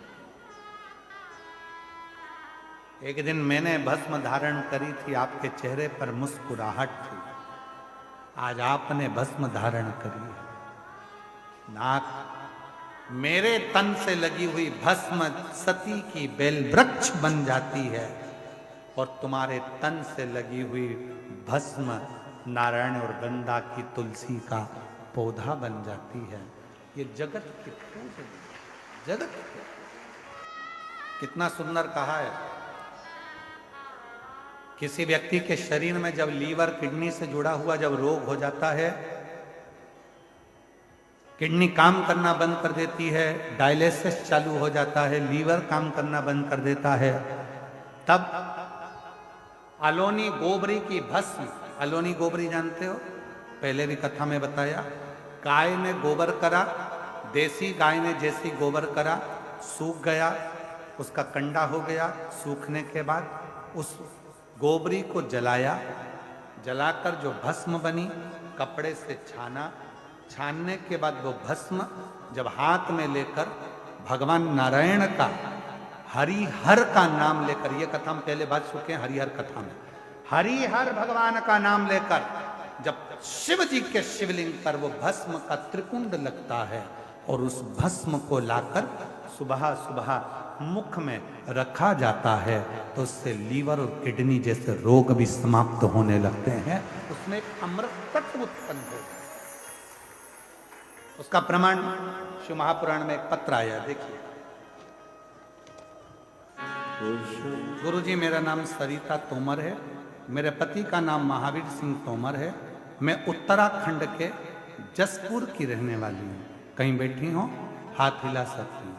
एक दिन मैंने भस्म धारण करी थी, आपके चेहरे पर मुस्कुराहट थी। आज आपने भस्म धारण करी है। नाथ मेरे तन से लगी हुई भस्म सती की बेल वृक्ष बन जाती है और तुम्हारे तन से लगी हुई भस्म नारायण और वृंदा की तुलसी का पौधा बन जाती है। ये जगत जगत कितना सुंदर कहा है। किसी व्यक्ति के शरीर में जब लीवर किडनी से जुड़ा हुआ जब रोग हो जाता है, किडनी काम करना बंद कर देती है, डायलिसिस चालू हो जाता है, लीवर काम करना बंद कर देता है, तब अलोनी गोबरी की भस्म, अलोनी गोबरी जानते हो, पहले भी कथा में बताया, गाय ने गोबर करा, देसी गाय ने जैसी गोबर करा, सूख गया, उसका कंडा हो गया। सूखने के बाद उस गोबरी को जलाया, जलाकर जो भस्म बनी कपड़े से छाना, छानने के बाद वो भस्म जब हाथ में लेकर भगवान नारायण का हरिहर का नाम लेकर, ये कथा हम पहले बात चुके हैं हरिहर कथा में, हरिहर भगवान का नाम लेकर जब शिव जी के शिवलिंग पर वो भस्म का त्रिकुंड लगता है और उस भस्म को लाकर सुबह सुबह मुख में रखा जाता है तो उससे लीवर और किडनी जैसे रोग भी समाप्त होने लगते हैं। उसमें एक अमृत तत्व उत्पन्न हो, उसका प्रमाण शिव महापुराण में एक पत्र आया, देखिए। गुरुजी मेरा नाम सरिता तोमर है, मेरे पति का नाम महावीर सिंह तोमर है, मैं उत्तराखंड के जसपुर की रहने वाली हूँ। कहीं बैठी हो हाथ हिला सकती हूँ,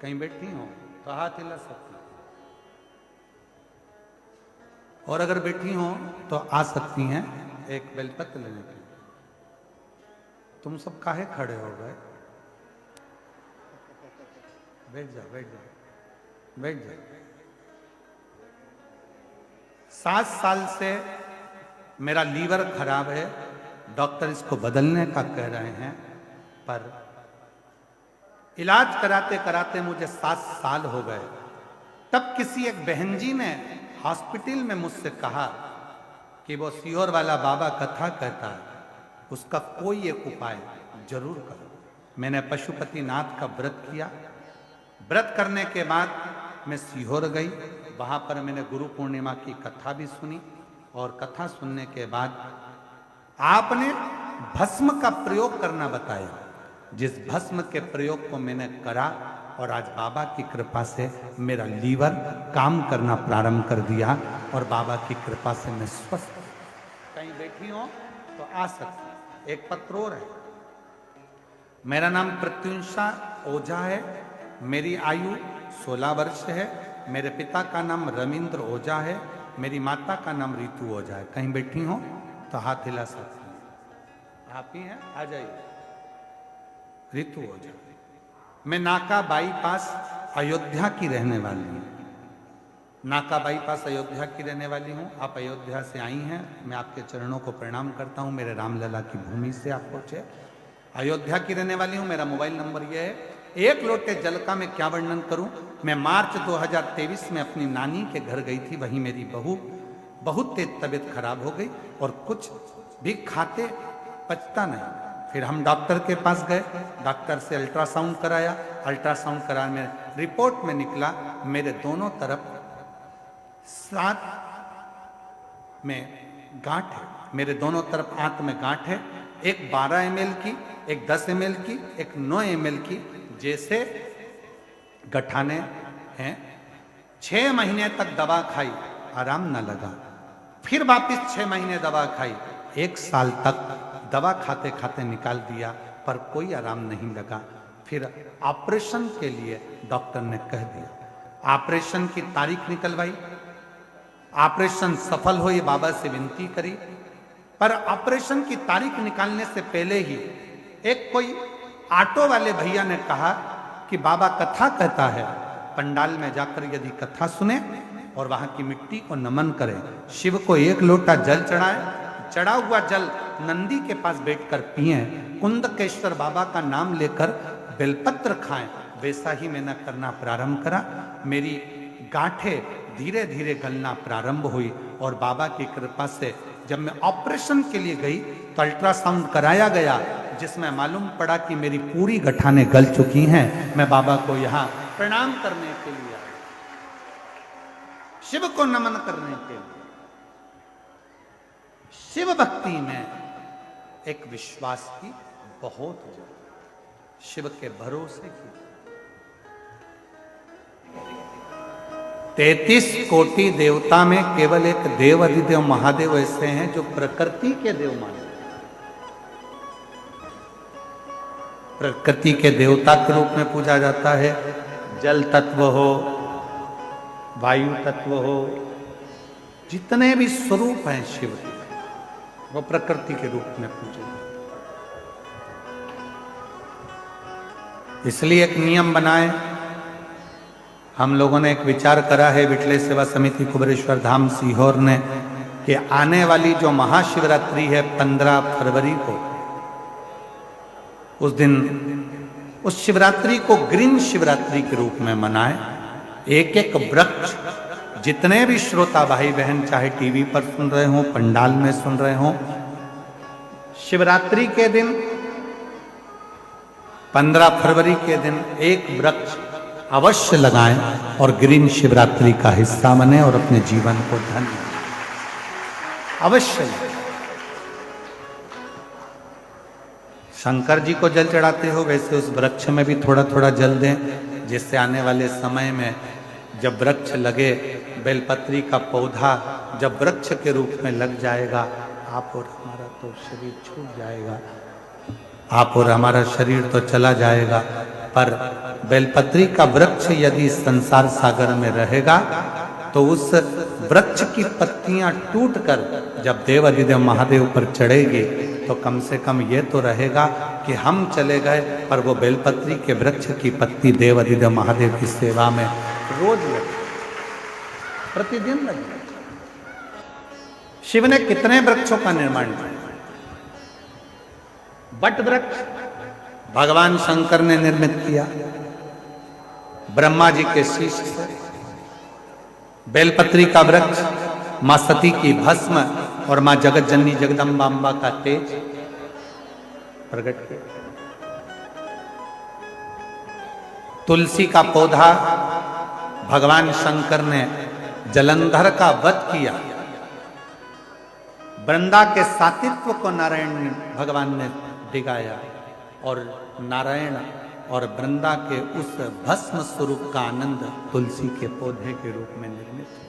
कहीं बैठी हो तो हाथ हिला सकती हूँ, और अगर बैठी हो तो आ सकती हैं एक बेलपत्र लेने के लिए। तुम सब काहे खड़े हो गए? बैठ जाओ बैठ जाओ बैठ जाओ। 7 साल से मेरा लीवर खराब है, डॉक्टर इसको बदलने का कह रहे हैं, पर इलाज कराते कराते मुझे 7 साल हो गए। तब किसी एक बहन जी ने हॉस्पिटल में मुझसे कहा कि वो सीहोर वाला बाबा कथा कहता है, उसका कोई एक उपाय जरूर करो। मैंने पशुपतिनाथ का व्रत किया। व्रत करने के बाद मैं सीहोर गई, वहां पर मैंने गुरु पूर्णिमा की कथा भी सुनी, और कथा सुनने के बाद आपने भस्म का प्रयोग करना बताया। जिस भस्म के प्रयोग को मैंने करा और आज बाबा की कृपा से मेरा लीवर काम करना प्रारंभ कर दिया और बाबा की कृपा से मैं स्वस्थ। कहीं बैठी हो तो आ सकती। एक पत्र और है। मेरा नाम प्रत्युषा ओझा है, मेरी आयु 16 वर्ष है, मेरे पिता का नाम रविंद्र ओझा है, मेरी माता का नाम रितु ओझा है। कहीं बैठी हो तो हाथ हिला सकती हैं। आप ही हैं, आ जाइए। रितु ओझा। मैं नाका बाईपास अयोध्या की रहने वाली हूँ। नाका बाईपास अयोध्या की रहने वाली हूँ। आप अयोध्या से आई हैं, मैं आपके चरणों को प्रणाम करता हूँ। मेरे रामलला की भूमि से आप पहुँचे। अयोध्या की रहने वाली हूँ। मेरा मोबाइल नंबर यह है। एक लोटे जल का मैं क्या वर्णन करूं। मैं मार्च 2023 में अपनी नानी के घर गई थी। वहीं मेरी बहू बहुत तेज तबीयत खराब हो गई और कुछ भी खाते पचता नहीं। फिर हम डॉक्टर के पास गए, डॉक्टर से अल्ट्रासाउंड कराया। अल्ट्रासाउंड कराने में रिपोर्ट में निकला मेरे दोनों तरफ 7 में गांठ है। मेरे दोनों तरफ आंत में गांठ है। एक 12 ml की, एक 10 ml की, एक 9 ml की, जैसे गठाने हैं। 6 महीने तक दवा खाई, आराम न लगा। फिर वापस 6 महीने दवा खाई। 1 साल तक दवा खाते खाते निकाल दिया, पर कोई आराम नहीं लगा। फिर ऑपरेशन के लिए डॉक्टर ने कह दिया। ऑपरेशन की तारीख निकलवाई। ऑपरेशन सफल हो ये बाबा से विनती करी, पर ऑपरेशन की तारीख निकालने से पहले ही एक कोई ऑटो वाले भैया ने कहा कि बाबा कथा कहता है, पंडाल में जाकर यदि कथा सुने और वहां की मिट्टी को नमन करें, शिव को 1 लोटा जल चढ़ाए, चढ़ा हुआ जल नंदी के पास बैठकर पिए, कुंदकेश्वर बाबा का नाम लेकर बेलपत्र खाएं, वैसा ही मैंने करना प्रारंभ करा। मेरी गांठें धीरे धीरे गलना प्रारंभ हुई और बाबा की कृपा से जब मैं ऑपरेशन के लिए गई तो अल्ट्रासाउंड कराया गया, जिसमें मालूम पड़ा कि मेरी पूरी गठाने गल चुकी हैं। मैं बाबा को यहाँ प्रणाम करने के लिए, शिव को नमन करने के लिए। शिव भक्ति में एक विश्वास की बहुत जरूरत, शिव के भरोसे की। 33 कोटि देवता में केवल एक देव अधिदेव महादेव ऐसे हैं जो प्रकृति के देव माने। प्रकृति के देवता के रूप में पूजा जाता है। जल तत्व हो, वायु तत्व हो, जितने भी स्वरूप हैं शिव के, वो प्रकृति के रूप में पूजे। इसलिए एक नियम बनाए। हम लोगों ने एक विचार करा है, विठले सेवा समिति कुबेरेश्वर धाम सीहोर ने, कि आने वाली जो महाशिवरात्रि है 15 फरवरी को, उस दिन उस शिवरात्रि को ग्रीन शिवरात्रि के रूप में मनाएं। एक एक वृक्ष, जितने भी श्रोता भाई बहन चाहे टीवी पर सुन रहे हो, पंडाल में सुन रहे हो, शिवरात्रि के दिन 15 फरवरी के दिन एक वृक्ष अवश्य लगाएं और ग्रीन शिवरात्रि का हिस्सा बने और अपने जीवन को धन्य अवश्य। शंकर जी को जल चढ़ाते हो, वैसे उस वृक्ष में भी थोड़ा थोड़ा जल दें, जिससे आने वाले समय में जब वृक्ष लगे, बेलपत्री का पौधा जब वृक्ष के रूप में लग जाएगा, आप और हमारा तो शरीर छूट जाएगा, आप और हमारा शरीर तो चला जाएगा, पर बेलपत्री का वृक्ष यदि संसार सागर में रहेगा तो उस वृक्ष की पत्तियां टूटकर जब देव अधिदेव महादेव पर चढ़ेगी तो कम से कम ये तो रहेगा कि हम चले गए, पर वो बेलपत्री के वृक्ष की पत्ती देव अधिदेव महादेव की सेवा में रोज लगे, प्रतिदिन लगे। शिव ने कितने वृक्षों का निर्माण किया। बट वृक्ष भगवान शंकर ने निर्मित किया ब्रह्मा जी के शीश से। बेलपत्री का वृक्ष मां सती की भस्म और मां जगत जननी जगदम्बांबा का तेज प्रकट किया। तुलसी का पौधा भगवान शंकर ने जलंधर का वध किया। वृंदा के सातित्व को नारायण भगवान ने दिखाया और नारायण और वृंदा के उस भस्म स्वरूप का आनंद तुलसी के पौधे के रूप में निर्मित है।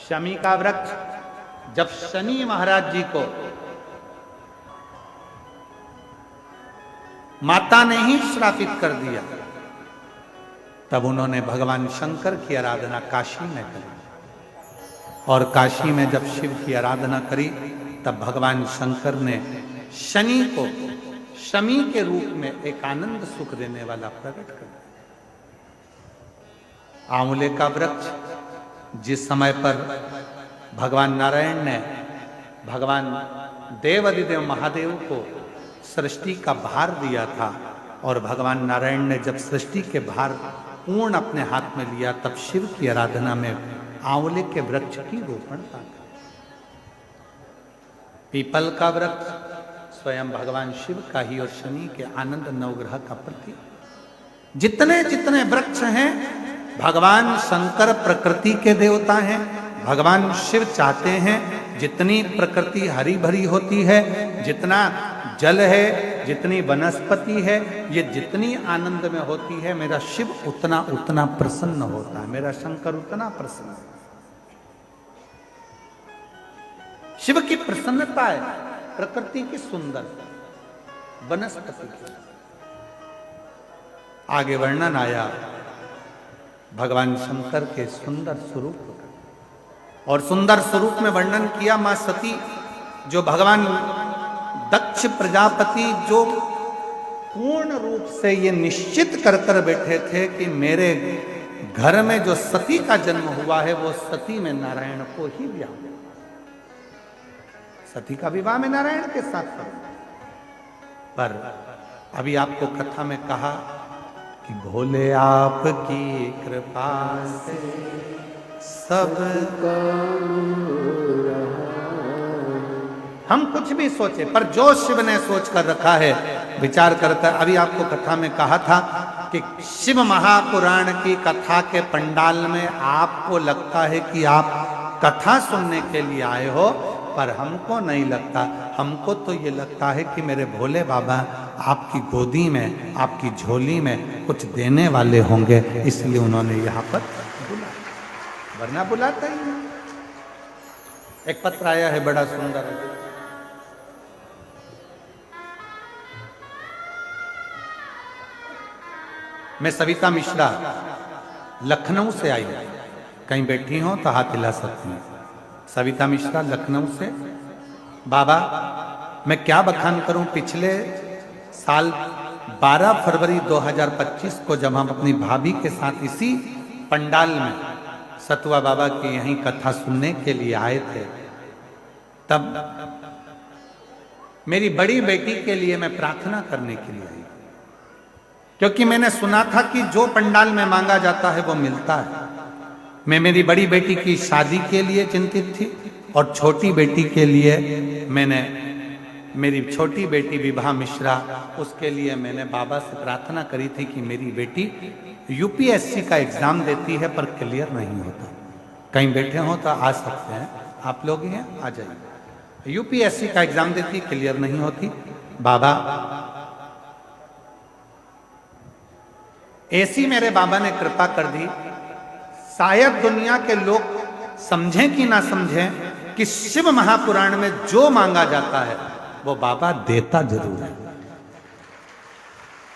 शमी का वृक्ष, जब शनि महाराज जी को माता ने ही श्रापित कर दिया, तब उन्होंने भगवान शंकर की आराधना काशी में करी, और काशी में जब शिव की आराधना करी तब भगवान शंकर ने शनि को शमी के रूप में एक आनंद सुख देने वाला प्रकट कर दिया। आंवले का वृक्ष, जिस समय पर भगवान नारायण ने भगवान देवाधिदेव महादेव को सृष्टि का भार दिया था, और भगवान नारायण ने जब सृष्टि के भार पूर्ण अपने हाथ में लिया, तब शिव की आराधना में आंवले के वृक्ष की रोपण था। पीपल का वृक्ष स्वयं भगवान शिव का ही और शनि के आनंद नवग्रह का प्रतीक। जितने जितने वृक्ष हैं, भगवान शंकर प्रकृति के देवता हैं। भगवान शिव चाहते हैं जितनी प्रकृति हरी भरी होती है, जितना जल है, जितनी वनस्पति है, ये जितनी आनंद में होती है, मेरा शिव उतना उतना प्रसन्न होता है, मेरा शंकर उतना प्रसन्न है। शिव की प्रसन्नता है प्रकृति की सुंदरता, वनस्पति की। आगे वर्णन आया भगवान शंकर के सुंदर स्वरूप का, और सुंदर स्वरूप में वर्णन किया मां सती, जो भगवान दक्ष प्रजापति जो पूर्ण रूप से ये निश्चित कर कर बैठे थे कि मेरे घर में जो सती का जन्म हुआ है, वो सती में नारायण को ही ब्याह, सती का विवाह में नारायण के साथ था। पर अभी आपको कथा में कहा कि भोले आपकी कृपा से सब हम कुछ भी सोचे, पर जो शिव ने सोच कर रखा है, विचार करता है। अभी आपको कथा में कहा था कि शिव महापुराण की कथा के पंडाल में आपको लगता है कि आप कथा सुनने के लिए आए हो, पर हमको नहीं लगता। हमको तो ये लगता है कि मेरे भोले बाबा आपकी गोदी में, आपकी झोली में कुछ देने वाले होंगे, इसलिए उन्होंने यहाँ पर बुलाया, वरना बुलाता ही नहीं। एक पत्र आया है बड़ा सुंदर, मैं सविता मिश्रा लखनऊ से आई, कहीं बैठी हो तो हाथ हिला सकती हूँ। सविता मिश्रा लखनऊ से। बाबा मैं क्या बखान करूं, पिछले साल 12 फरवरी 2025 को जब हम अपनी भाभी के साथ इसी पंडाल में सतुआ बाबा की यहीं कथा सुनने के लिए आए थे, तब मेरी बड़ी बेटी के लिए मैं प्रार्थना करने के लिए आई, क्योंकि मैंने सुना था कि जो पंडाल में मांगा जाता है वो मिलता है। मैं मेरी बड़ी बेटी की शादी के लिए चिंतित थी, और छोटी बेटी के लिए मैंने, मेरी छोटी बेटी विभा मिश्रा, उसके लिए मैंने बाबा से प्रार्थना करी थी कि मेरी बेटी यूपीएससी का एग्जाम देती है पर क्लियर नहीं होता। कहीं बैठे हो तो आ सकते हैं, आप लोग ही हैं, आ जाइए। यूपीएससी का एग्जाम देती, क्लियर नहीं होती। बाबा ऐसी मेरे बाबा ने कृपा कर दी। शायद दुनिया के लोग समझें कि ना समझें कि शिव महापुराण में जो मांगा जाता है वो बाबा देता जरूर है।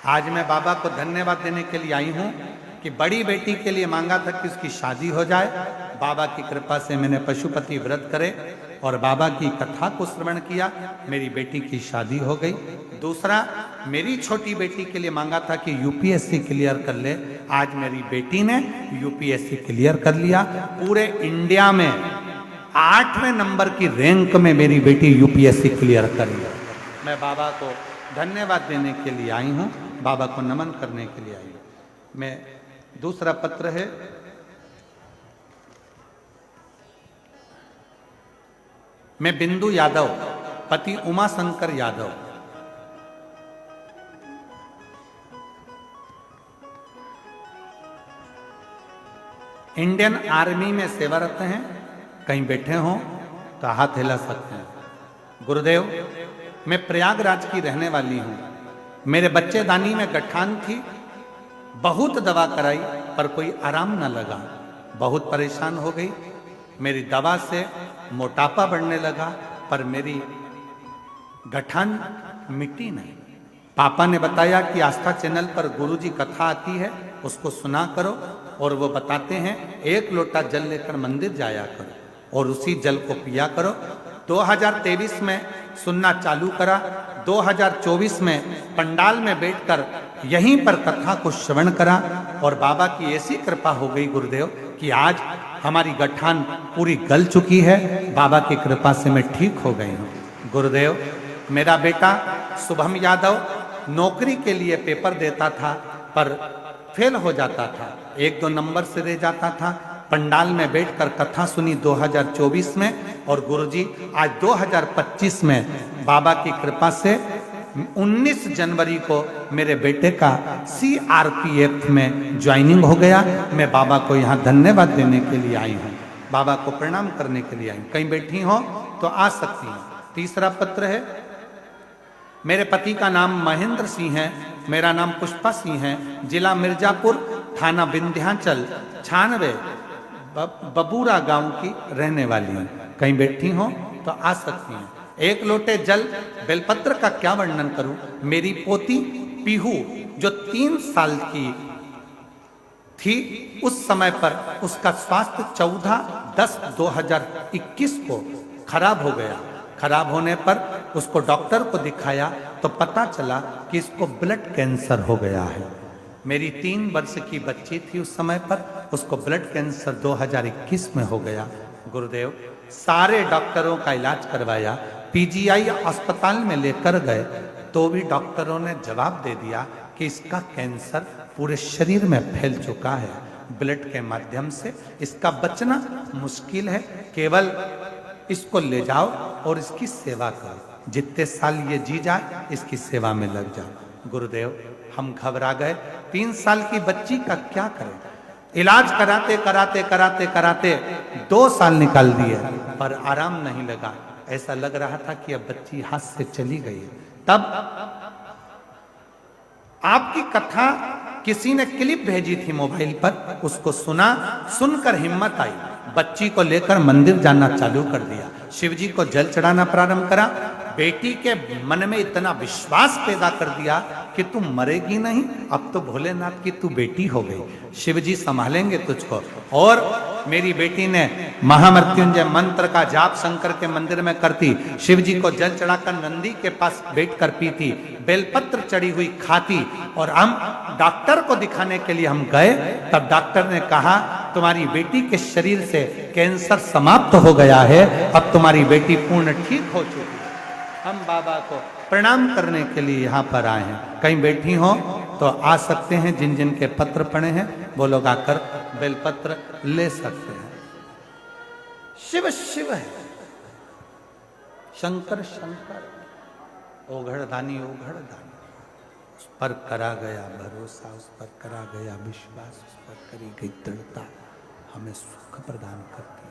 आज मैं बाबा को धन्यवाद देने के लिए आई हूं कि बड़ी बेटी के लिए मांगा था कि उसकी शादी हो जाए। बाबा की कृपा से मैंने पशुपति व्रत करे और बाबा की कथा को श्रवण किया, मेरी बेटी की शादी हो गई। दूसरा, मेरी छोटी बेटी के लिए मांगा था कि यूपीएससी क्लियर कर ले, आज मेरी बेटी ने यूपीएससी क्लियर कर लिया। पूरे इंडिया में 8वें नंबर की रैंक में मेरी बेटी यूपीएससी क्लियर कर लिया। मैं बाबा को धन्यवाद देने के लिए आई हूँ, बाबा को नमन करने के लिए आई हूँ। मैं दूसरा पत्र है, मैं बिंदु यादव, पति उमा शंकर यादव, इंडियन आर्मी में सेवारत हैं। कहीं बैठे हों तो हाथ हिला सकते हैं। गुरुदेव, मैं प्रयागराज की रहने वाली हूं। मेरे बच्चेदानी में गठान थी, बहुत दवा कराई पर कोई आराम न लगा, बहुत परेशान हो गई। मेरी दवा से मोटापा बढ़ने लगा पर मेरी गठान मिटी नहीं। पापा ने बताया कि आस्था चैनल पर गुरुजी कथा आती है, उसको सुना करो, और वो बताते हैं 1 लोटा जल लेकर मंदिर जाया करो और उसी जल को पिया करो। 2023 में सुनना चालू करा, 2024 में पंडाल में बैठकर यहीं पर कथा को श्रवण करा और बाबा की ऐसी कृपा हो गई गुरुदेव कि आज हमारी गठान पूरी गल चुकी है। बाबा की कृपा से मैं ठीक हो गई हूँ। गुरुदेव, मेरा बेटा शुभम यादव नौकरी के लिए पेपर देता था पर फेल हो जाता था, 1-2 नंबर से रह जाता था। पंडाल में बैठकर कथा सुनी 2024 में और गुरुजी आज 2025 में बाबा की कृपा से 19 जनवरी को मेरे बेटे का CRPF में ज्वाइनिंग हो गया। मैं बाबा को यहाँ धन्यवाद देने के लिए आई हूँ, बाबा को प्रणाम करने के लिए आई हूँ। कहीं बैठी हो तो आ सकती हैं। तीसरा पत्र है, मेरे पति का नाम महेंद्र सिंह है, मेरा नाम पुष्पा सिंह है, जिला मिर्जापुर, थाना विंध्याचल, 96 बबूरा गांव की रहने वाली हैं। कहीं बैठी हो तो आ सकती हैं। एक लोटे जल बेलपत्र का क्या वर्णन करूं। मेरी पोती पीहू जो 3 साल की थी उस समय पर उसका स्वास्थ्य 14/10/2021 को खराब हो गया। खराब होने पर उसको डॉक्टर को दिखाया तो पता चला कि इसको ब्लड कैंसर हो गया है। मेरी 3 वर्ष की बच्ची थी उस समय पर, उसको ब्लड कैंसर 2021 में हो गया। गुरुदेव, सारे डॉक्टरों का इलाज करवाया, PGI अस्पताल में लेकर गए तो भी डॉक्टरों ने जवाब दे दिया कि इसका कैंसर पूरे शरीर में फैल चुका है, ब्लड के माध्यम से इसका बचना मुश्किल है, केवल इसको ले जाओ और इसकी सेवा करो, जितने साल ये जी जाए इसकी सेवा में लग जाओ। गुरुदेव, हम घबरा गए, 3 साल की बच्ची का क्या करें। इलाज कराते कराते कराते कराते 2 साल निकाल दिए पर आराम नहीं लगा। ऐसा लग रहा था कि अब बच्ची हाथ से चली गई। तब आपकी कथा किसी ने क्लिप भेजी थी मोबाइल पर, उसको सुना, सुनकर हिम्मत आई, बच्ची को लेकर मंदिर जाना चालू कर दिया, शिव जी को जल चढ़ाना प्रारंभ करा। बेटी के मन में इतना विश्वास पैदा कर दिया कि तू मरेगी नहीं, अब तो भोलेनाथ की तू बेटी हो गई, शिव जी संभालेंगे तुझको। और मेरी बेटी ने महामृत्युंजय मंत्र का जाप शंकर के मंदिर में करती, शिव जी को जल चढ़ाकर नंदी के पास बैठकर पीती, बेलपत्र चढ़ी हुई खाती। और हम डॉक्टर को दिखाने के लिए हम गए, तब डॉक्टर ने कहा तुम्हारी बेटी के शरीर से कैंसर समाप्त हो गया है, अब तुम्हारी बेटी पूर्ण ठीक हो चुकी है। हम बाबा को प्रणाम करने के लिए यहाँ पर आए हैं। कहीं बैठी हो तो आ सकते हैं, जिन जिन के पत्र पड़े हैं वो लोग आकर बेलपत्र ले सकते हैं। शिव शिव है, शंकर शंकर, ओघड़दानी ओघड़दानी, उस पर करा गया भरोसा, उस पर करा गया विश्वास, उस पर करी गई दृढ़ता हमें सुख प्रदान करती है।